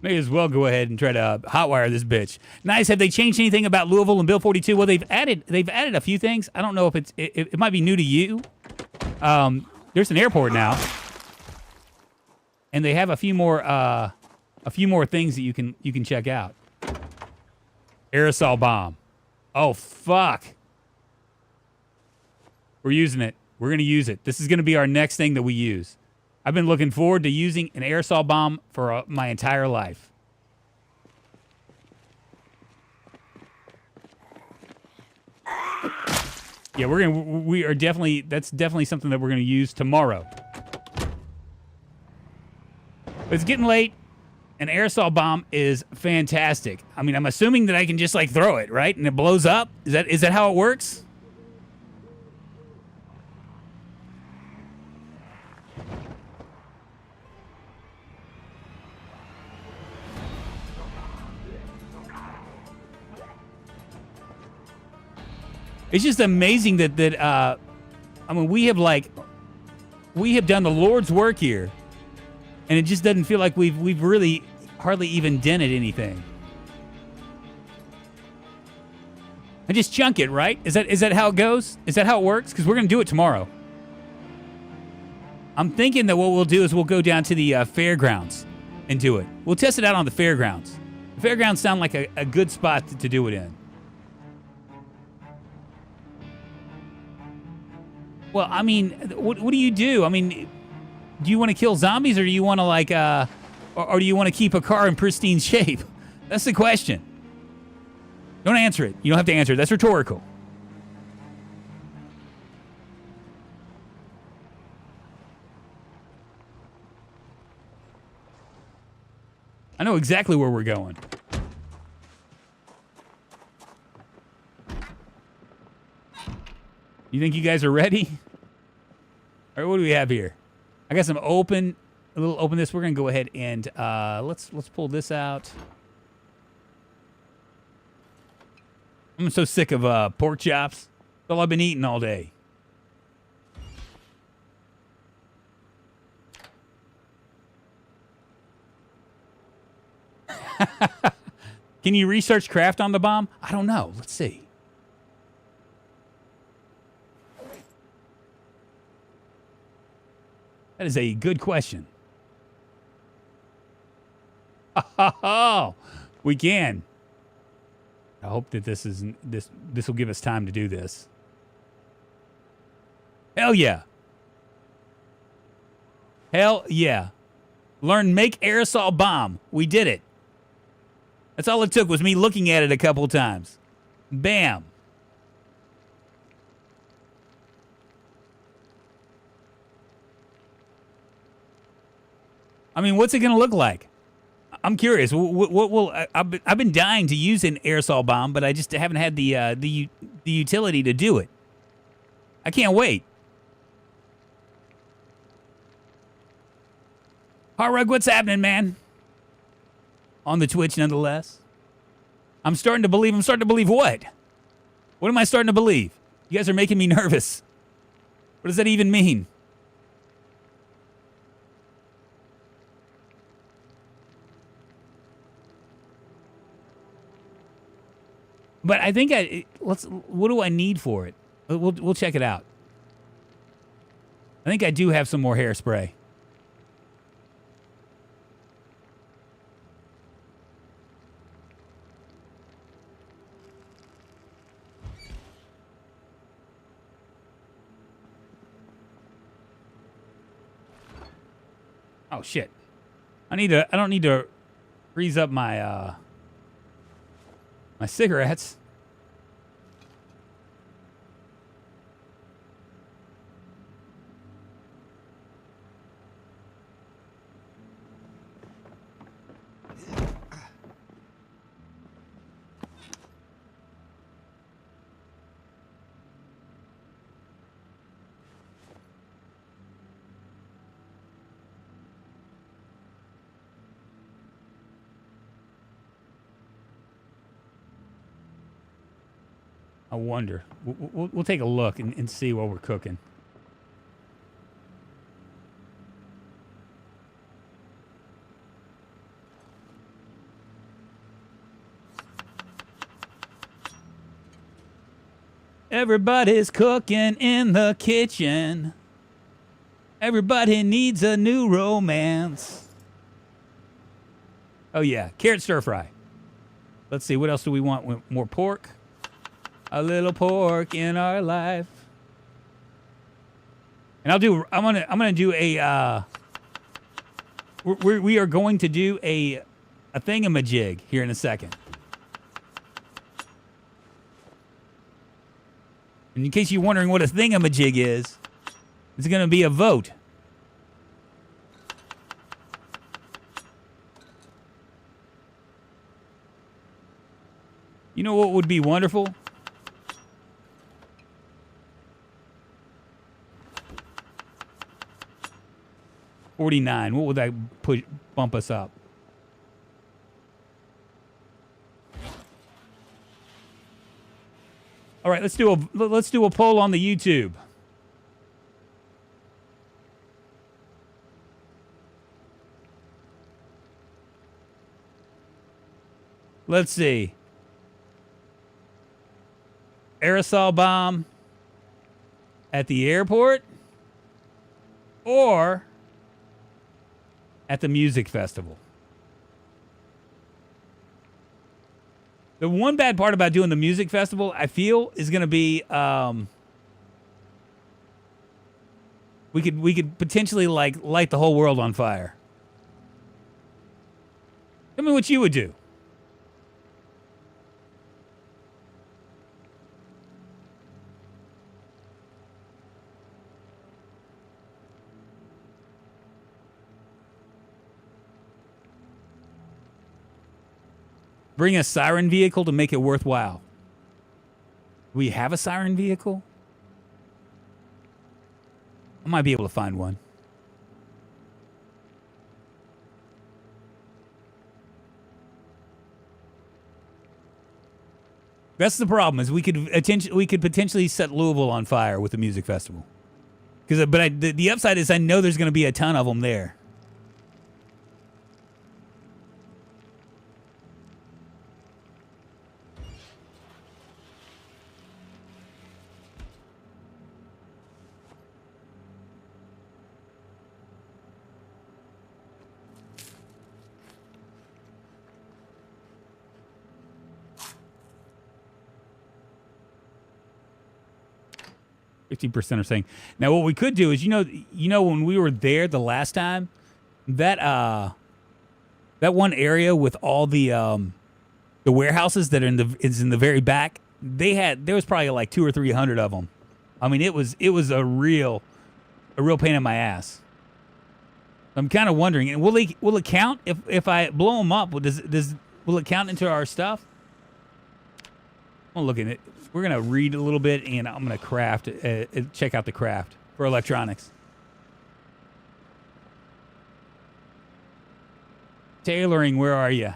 Speaker 1: May as well go ahead and try to hotwire this bitch. Nice. Have they changed anything about Louisville and Bill 42? Well, they've added a few things. I don't know if it might be new to you. There's an airport now, and they have a few more things that you can check out. Aerosol bomb. Oh fuck. We're using it. We're gonna use it. This is gonna be our next thing that we use. I've been looking forward to using an aerosol bomb for my entire life. Yeah, that's definitely something that we're gonna use tomorrow. But it's getting late. An aerosol bomb is fantastic. I mean, I'm assuming that I can just like throw it, right? And it blows up? Is that how it works? It's just amazing that I mean, we have done the Lord's work here, and it just doesn't feel like we've really hardly even dented anything. And just chunk it, right? Is that how it goes? Is that how it works? Because we're gonna do it tomorrow. I'm thinking that what we'll do is we'll go down to the fairgrounds and do it. We'll test it out on the fairgrounds. The fairgrounds sound like a good spot to do it in. Well, I mean, what do you do? I mean, do you want to kill zombies, or do you want to or do you want to keep a car in pristine shape? That's the question. Don't answer it. You don't have to answer it. That's rhetorical. I know exactly where we're going. You think you guys are ready? All right, what do we have here? I got a little openness. We're gonna go ahead and let's pull this out. I'm so sick of pork chops. That's all I've been eating all day. Can you research craft on the bomb? I don't know. Let's see. That is a good question. Oh, we can. I hope that this will give us time to do this. Hell yeah. Hell yeah. Learn make aerosol bomb. We did it. That's all it took was me looking at it a couple times. Bam. I mean, what's it going to look like? I'm curious. What will I've been dying to use an aerosol bomb, but I just haven't had the utility to do it. I can't wait. Hard Rug, what's happening, man? On the Twitch, nonetheless. I'm starting to believe what? What am I starting to believe? You guys are making me nervous. What does that even mean? But I think what do I need for it? We'll check it out. I think I do have some more hairspray. Oh shit. I don't need to freeze up my my cigarettes. I wonder. We'll take a look and see what we're cooking. Everybody's cooking in the kitchen. Everybody needs a new romance. Oh, yeah. Carrot stir fry. Let's see. What else do we want? More pork? A little pork in our life. And I'm gonna do a we are going to do a thingamajig here in a second. And in case you're wondering what a thingamajig is, it's going to be a vote. You know what would be wonderful? $49. What would that bump us up? All right, let's do a poll on the YouTube. Let's see. Aerosol bomb at the airport or at the music festival. The one bad part about doing the music festival, I feel, is going to be we could potentially like light the whole world on fire. Tell me what you would do. Bring a siren vehicle to make it worthwhile. Do we have a siren vehicle? I might be able to find one. That's the problem. Is we could potentially set Louisville on fire with the music festival. The upside is I know there's going to be a ton of them there. % are saying. Now, what we could do is, you know, when we were there the last time, that one area with all the warehouses that are is in the very back, there was probably like 200 or 300 of them. I mean, it was a real pain in my ass. I'm kind of wondering, and will it count if I blow them up? Will it count into our stuff? I'm looking at it. We're going to read a little bit, and I'm going to craft, check out the craft for electronics. Tailoring, where are you?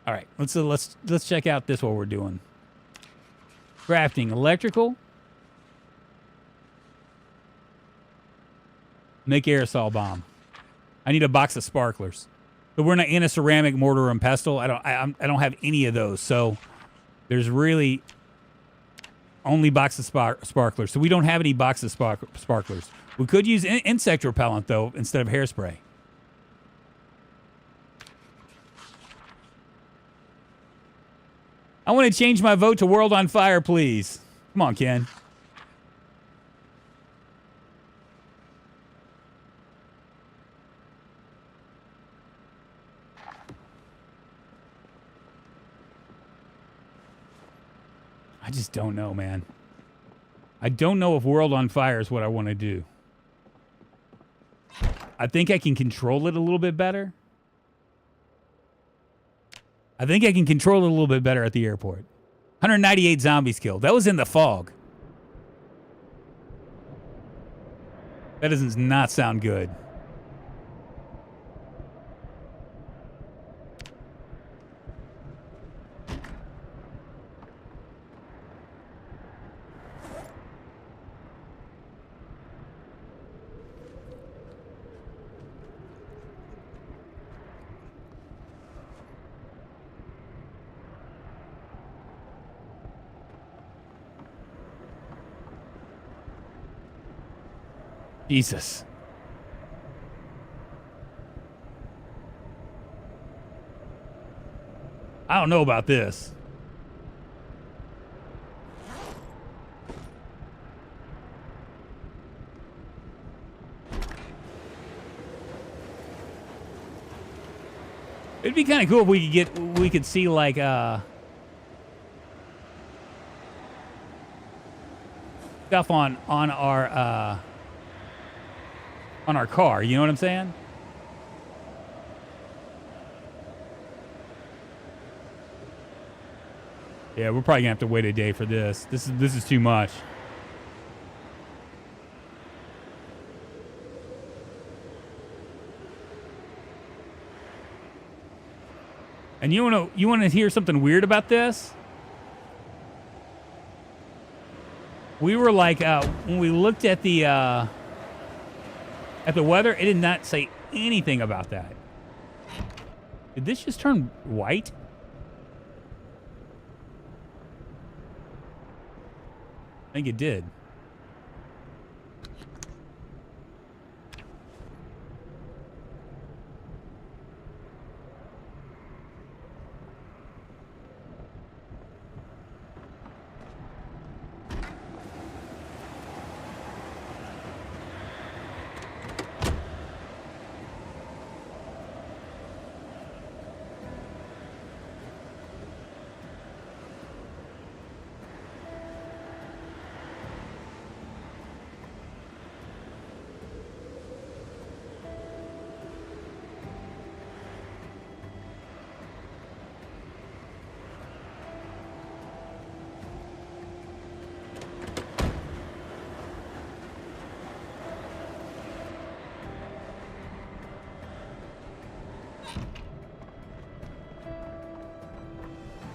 Speaker 1: All right, let's check out this, what we're doing. Crafting electrical. Make aerosol bomb. I need a box of sparklers. But we're not in a ceramic mortar and pestle. I don't have any of those. So there's really only box of sparklers. So we don't have any box of sparklers. We could use insect repellent though instead of hairspray. I want to change my vote to World on Fire, please. Come on, Ken. I just don't know, man. I don't know if World on Fire is what I want to do. I think I can control it a little bit better. I think I can control it a little bit better at the airport. 198 zombies killed. That was in the fog. That does not sound good. Jesus. I don't know about this. It'd be kind of cool if we could see like stuff on our car. You know what I'm saying? Yeah, we're probably gonna have to wait a day for this. This is too much. And you wanna hear something weird about this? We were like when we looked at the weather, it did not say anything about that. Did this just turn white? I think it did.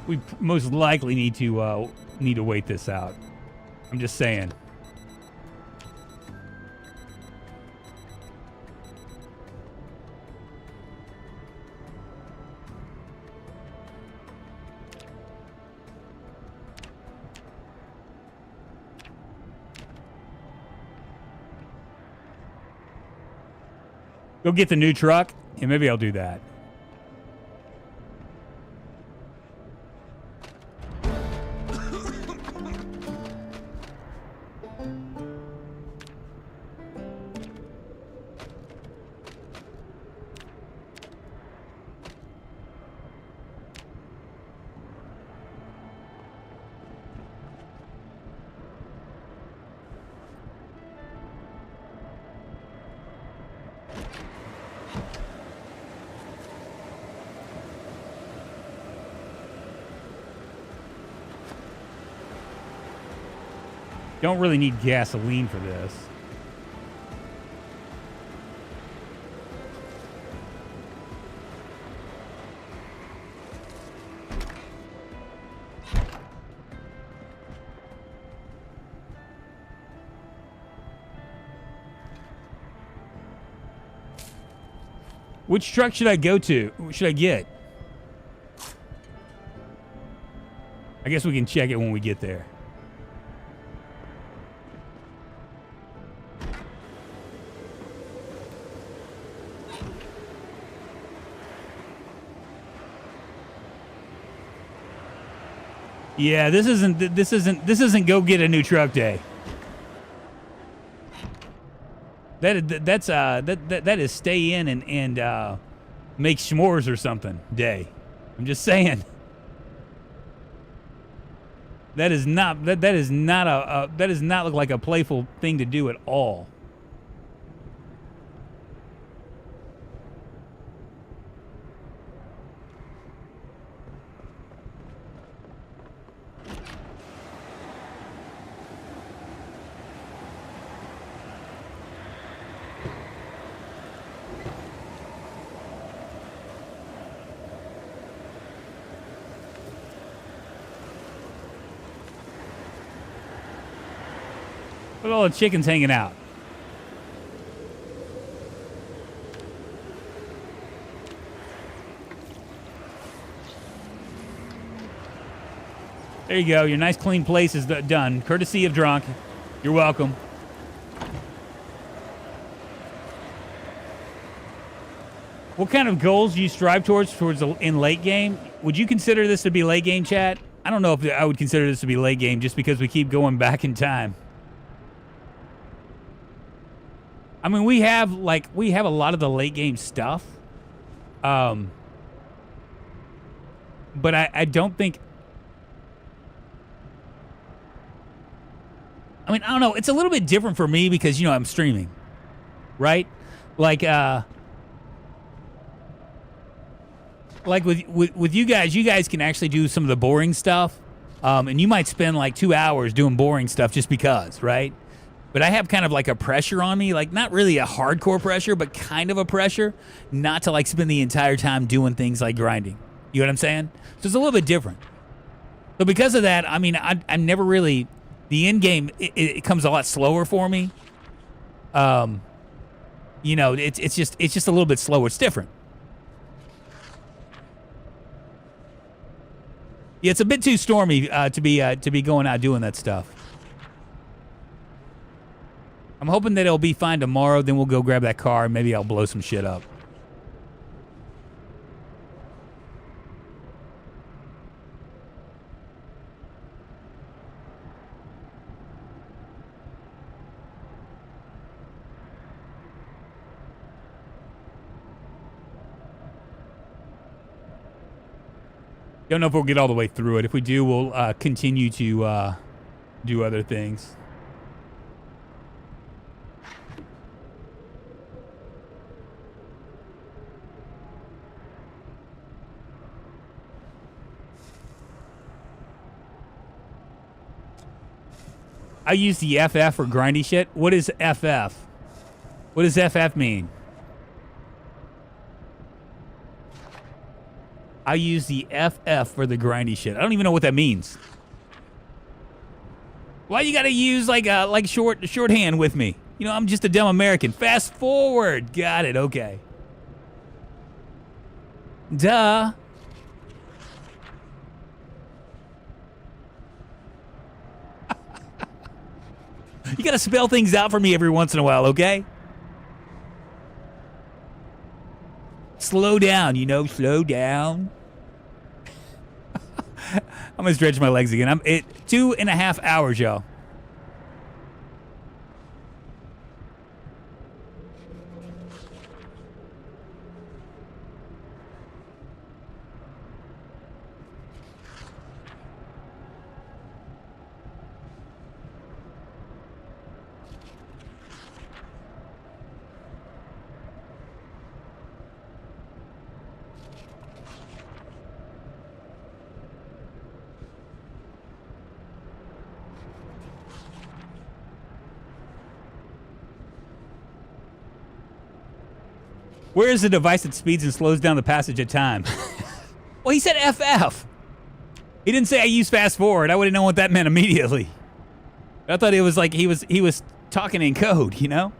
Speaker 1: We most likely need to wait this out. I'm just saying. Go get the new truck? Yeah, maybe I'll do that. Don't really need gasoline for this. Which truck should I go to? What should I get? I guess we can check it when we get there. Yeah, this isn't go get a new truck day. That is stay in and make s'mores or something day. I'm just saying. That does not look like a playful thing to do at all. Look at all the chickens hanging out. There you go. Your nice clean place is done. Courtesy of Drunk. You're welcome. What kind of goals do you strive towards in late game? Would you consider this to be late game, chat? I don't know if I would consider this to be late game just because we keep going back in time. I mean, we have a lot of the late game stuff. but I don't think. I mean, I don't know. It's a little bit different for me because, I'm streaming, right? Like with you guys can actually do some of the boring stuff. And you might spend like 2 hours doing boring stuff just because, right? But I have kind of like a pressure on me, like not really a hardcore pressure, but kind of a pressure not to like spend the entire time doing things like grinding. You know what I'm saying? So it's a little bit different. So because of that, I mean, I'm never really, the end game, it comes a lot slower for me. It's just a little bit slower. It's different. Yeah, it's a bit too stormy to be going out doing that stuff. I'm hoping that it'll be fine tomorrow. Then we'll go grab that car and maybe I'll blow some shit up. Don't know if we'll get all the way through it. If we do, we'll continue to do other things. I use the FF for grindy shit. What is FF? What does FF mean? I use the FF for the grindy shit. I don't even know what that means. Why you gotta use like shorthand with me? I'm just a dumb American. Fast forward. Got it. Okay. Duh. You gotta spell things out for me every once in a while, okay? Slow down, slow down. I'm gonna stretch my legs again. 2.5 hours, y'all. Where is the device that speeds and slows down the passage of time? Well, he said FF. He didn't say I use fast forward. I would have known what that meant immediately. I thought it was like he was talking in code, We're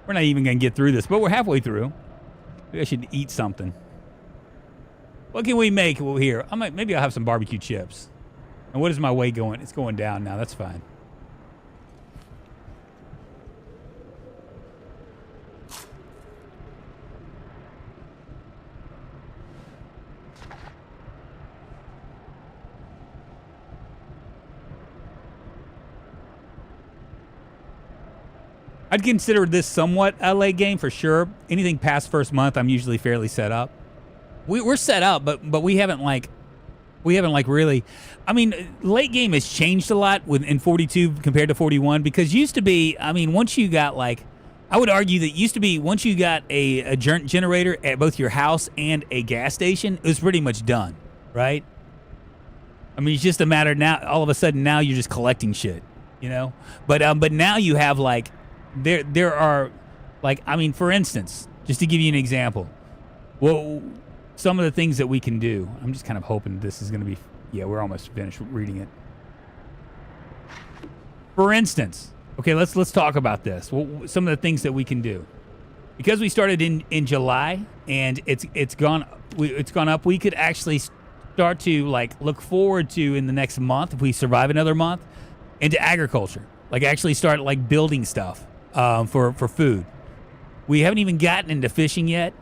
Speaker 1: not even going to get through this, but we're halfway through. Maybe I should eat something. What can we make here? Maybe I'll have some barbecue chips. And what is my weight going? It's going down now. That's fine. I'd consider this somewhat a late game for sure. Anything past first month, I'm usually fairly set up. We're set up, but we haven't really. I mean, late game has changed a lot in 42 compared to 41 because used to be. I mean, once you got I would argue that used to be once you got a generator at both your house and a gas station, it was pretty much done, right? I mean, it's just a matter now. All of a sudden, now you're just collecting shit, But now you have There are, for instance, just to give you an example, well, some of the things that we can do. I'm just kind of hoping this is going to be, yeah, we're almost finished reading it. For instance, okay, let's talk about this. Well, some of the things that we can do, because we started in July and it's gone up. We could actually start to look forward to in the next month if we survive another month into agriculture, actually start building stuff. For food. We haven't even gotten into fishing yet,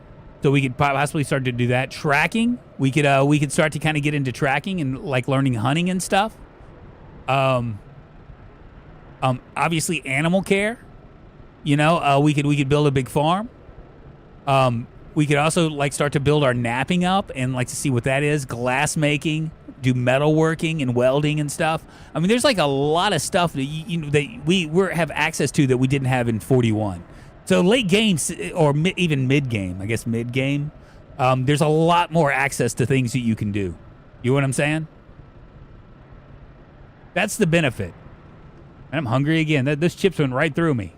Speaker 1: so we could possibly start to do that. Tracking, we could start to kind of get into tracking and learning hunting and stuff. Obviously animal care. We could build a big farm. We could also like start to build our napping up and like to see what that is. Glass making, do metal working and welding and stuff. I mean, there's like a lot of stuff that that we have access to that we didn't have in 41. So late games or even mid game, I guess mid game, there's a lot more access to things that you can do. You know what I'm saying? That's the benefit. And I'm hungry again. Those chips went right through me.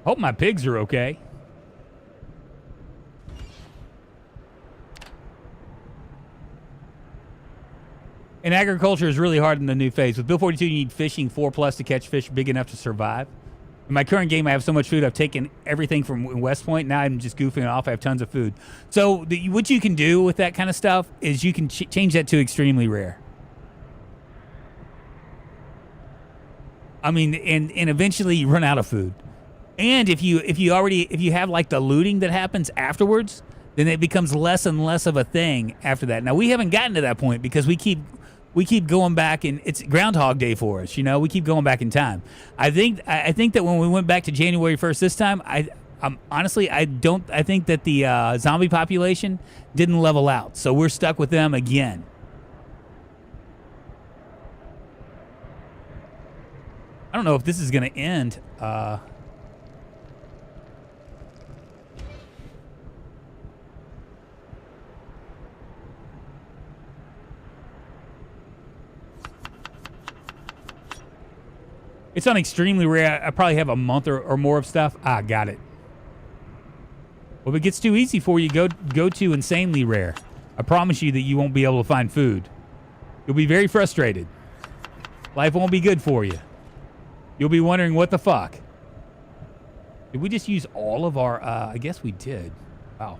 Speaker 1: Hope my pigs are okay. And agriculture is really hard in the new phase. With Bill 42, you need fishing 4+ to catch fish big enough to survive. In my current game, I have so much food. I've taken everything from West Point. Now I'm just goofing off. I have tons of food. So what you can do with that kind of stuff is you can change that to extremely rare. I mean, and eventually you run out of food. And if you have like the looting that happens afterwards, then it becomes less and less of a thing after that. Now we haven't gotten to that point because we keep going back, and it's Groundhog Day for us. You know, we keep going back in time. I think that when we went back to January 1st this time, honestly I think that the zombie population didn't level out, so we're stuck with them again. I don't know if this is going to end. It's on extremely rare. I probably have a month or more of stuff. Ah, got it. Well, if it gets too easy for you, go to insanely rare. I promise you that you won't be able to find food. You'll be very frustrated. Life won't be good for you. You'll be wondering what the fuck. Did we just use all of our... I guess we did. Wow.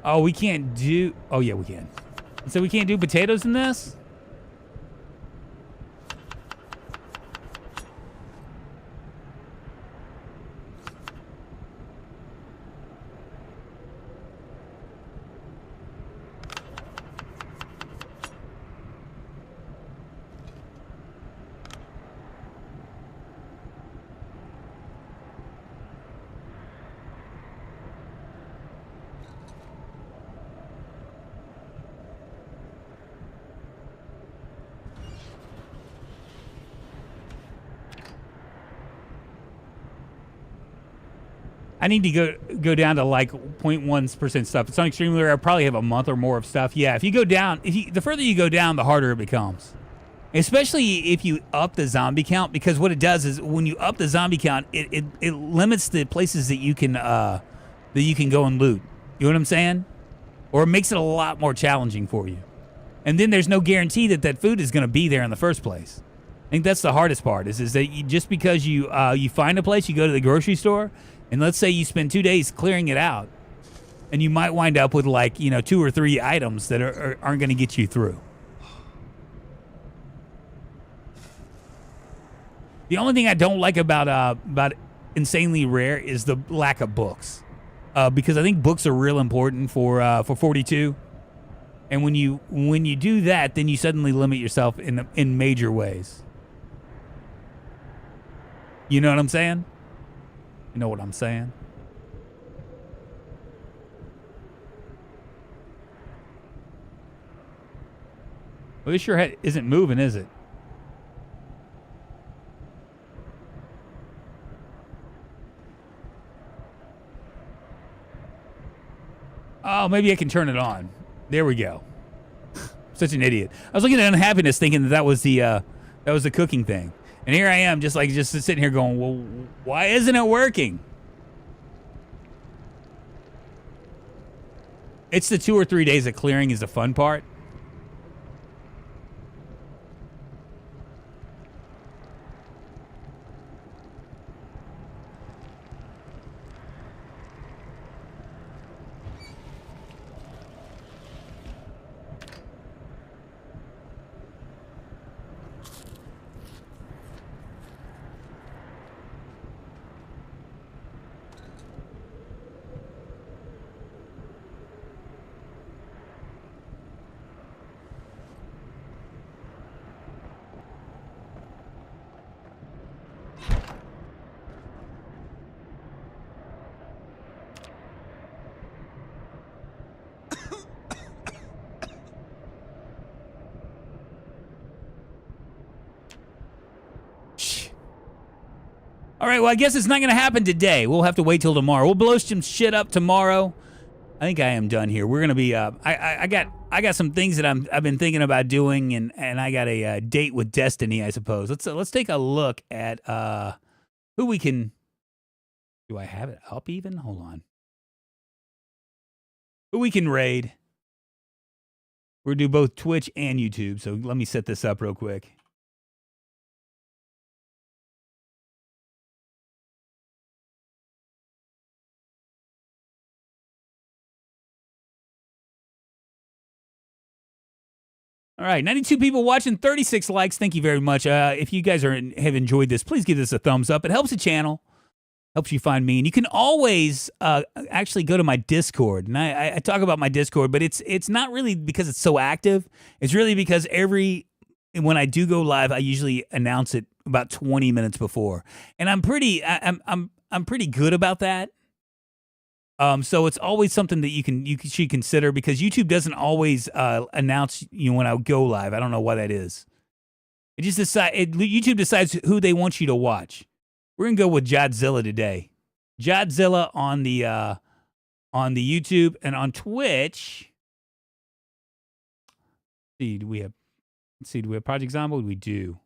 Speaker 1: Oh, we can't do... Oh, yeah, we can. So we can't do potatoes in this? I need to go down to like 0.1% stuff. It's on extremely rare. I probably have a month or more of stuff. Yeah, if you go down, the further you go down, the harder it becomes. Especially if you up the zombie count, because what it does is when you up the zombie count, it limits the places that you can go and loot. You know what I'm saying? Or it makes it a lot more challenging for you. And then there's no guarantee that food is going to be there in the first place. I think that's the hardest part is that just because you find a place, you go to the grocery store, and let's say you spend 2 days clearing it out, and you might wind up with like 2 or 3 items that aren't going to get you through. The only thing I don't like about insanely rare is the lack of books, because I think books are real important for 42. And when you do that, then you suddenly limit yourself in major ways. You know what I'm saying? You know what I'm saying? Well, this sure isn't moving, is it? Oh, maybe I can turn it on. There we go. Such an idiot. I was looking at unhappiness thinking that was the cooking thing. And here I am just sitting here going, well, why isn't it working? It's the 2 or 3 days of clearing is the fun part. All right, well, I guess it's not going to happen today. We'll have to wait till tomorrow. We'll blow some shit up tomorrow. I think I am done here. We're going to be I got some things that I've been thinking about doing, and I got a date with Destiny, I suppose. Let's take a look at who we can. Do I have it up even? Hold on. Who we can raid. We're going to do both Twitch and YouTube, so let me set this up real quick. All right, 92 people watching, 36 likes. Thank you very much. If you guys have enjoyed this, please give this a thumbs up. It helps the channel, helps you find me. And you can always actually go to my Discord. And I talk about my Discord, but it's not really because it's so active. It's really because when I do go live, I usually announce it about 20 minutes before. And I'm pretty good about that. So it's always something that you should consider, because YouTube doesn't always announce when I go live. I don't know why that is. YouTube decides who they want you to watch. We're gonna go with Jodzilla today. Jodzilla on the YouTube, and on Twitch. Do we have Project Zomboid? We do.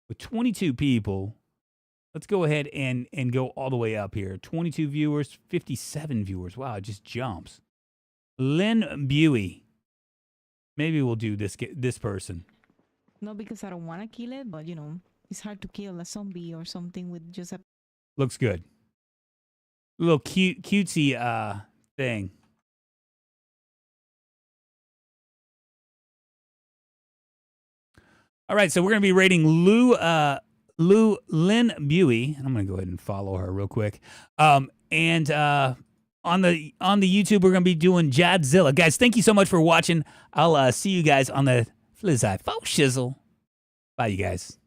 Speaker 1: With 22 people. Let's go ahead and go all the way up here. 22 viewers, 57 viewers. Wow, it just jumps. Lynn Buey. Maybe we'll do this person.
Speaker 4: Not because I don't want to kill it, but it's hard to kill a zombie or something with just a...
Speaker 1: Looks good. Little cutesy thing. All right, so we're going to be rating Lynn Buey, and I'm gonna go ahead and follow her real quick. And on the YouTube, we're gonna be doing Jodzilla. Guys, thank you so much for watching. I'll see you guys on the Flizzai Faux Shizzle. Bye, you guys.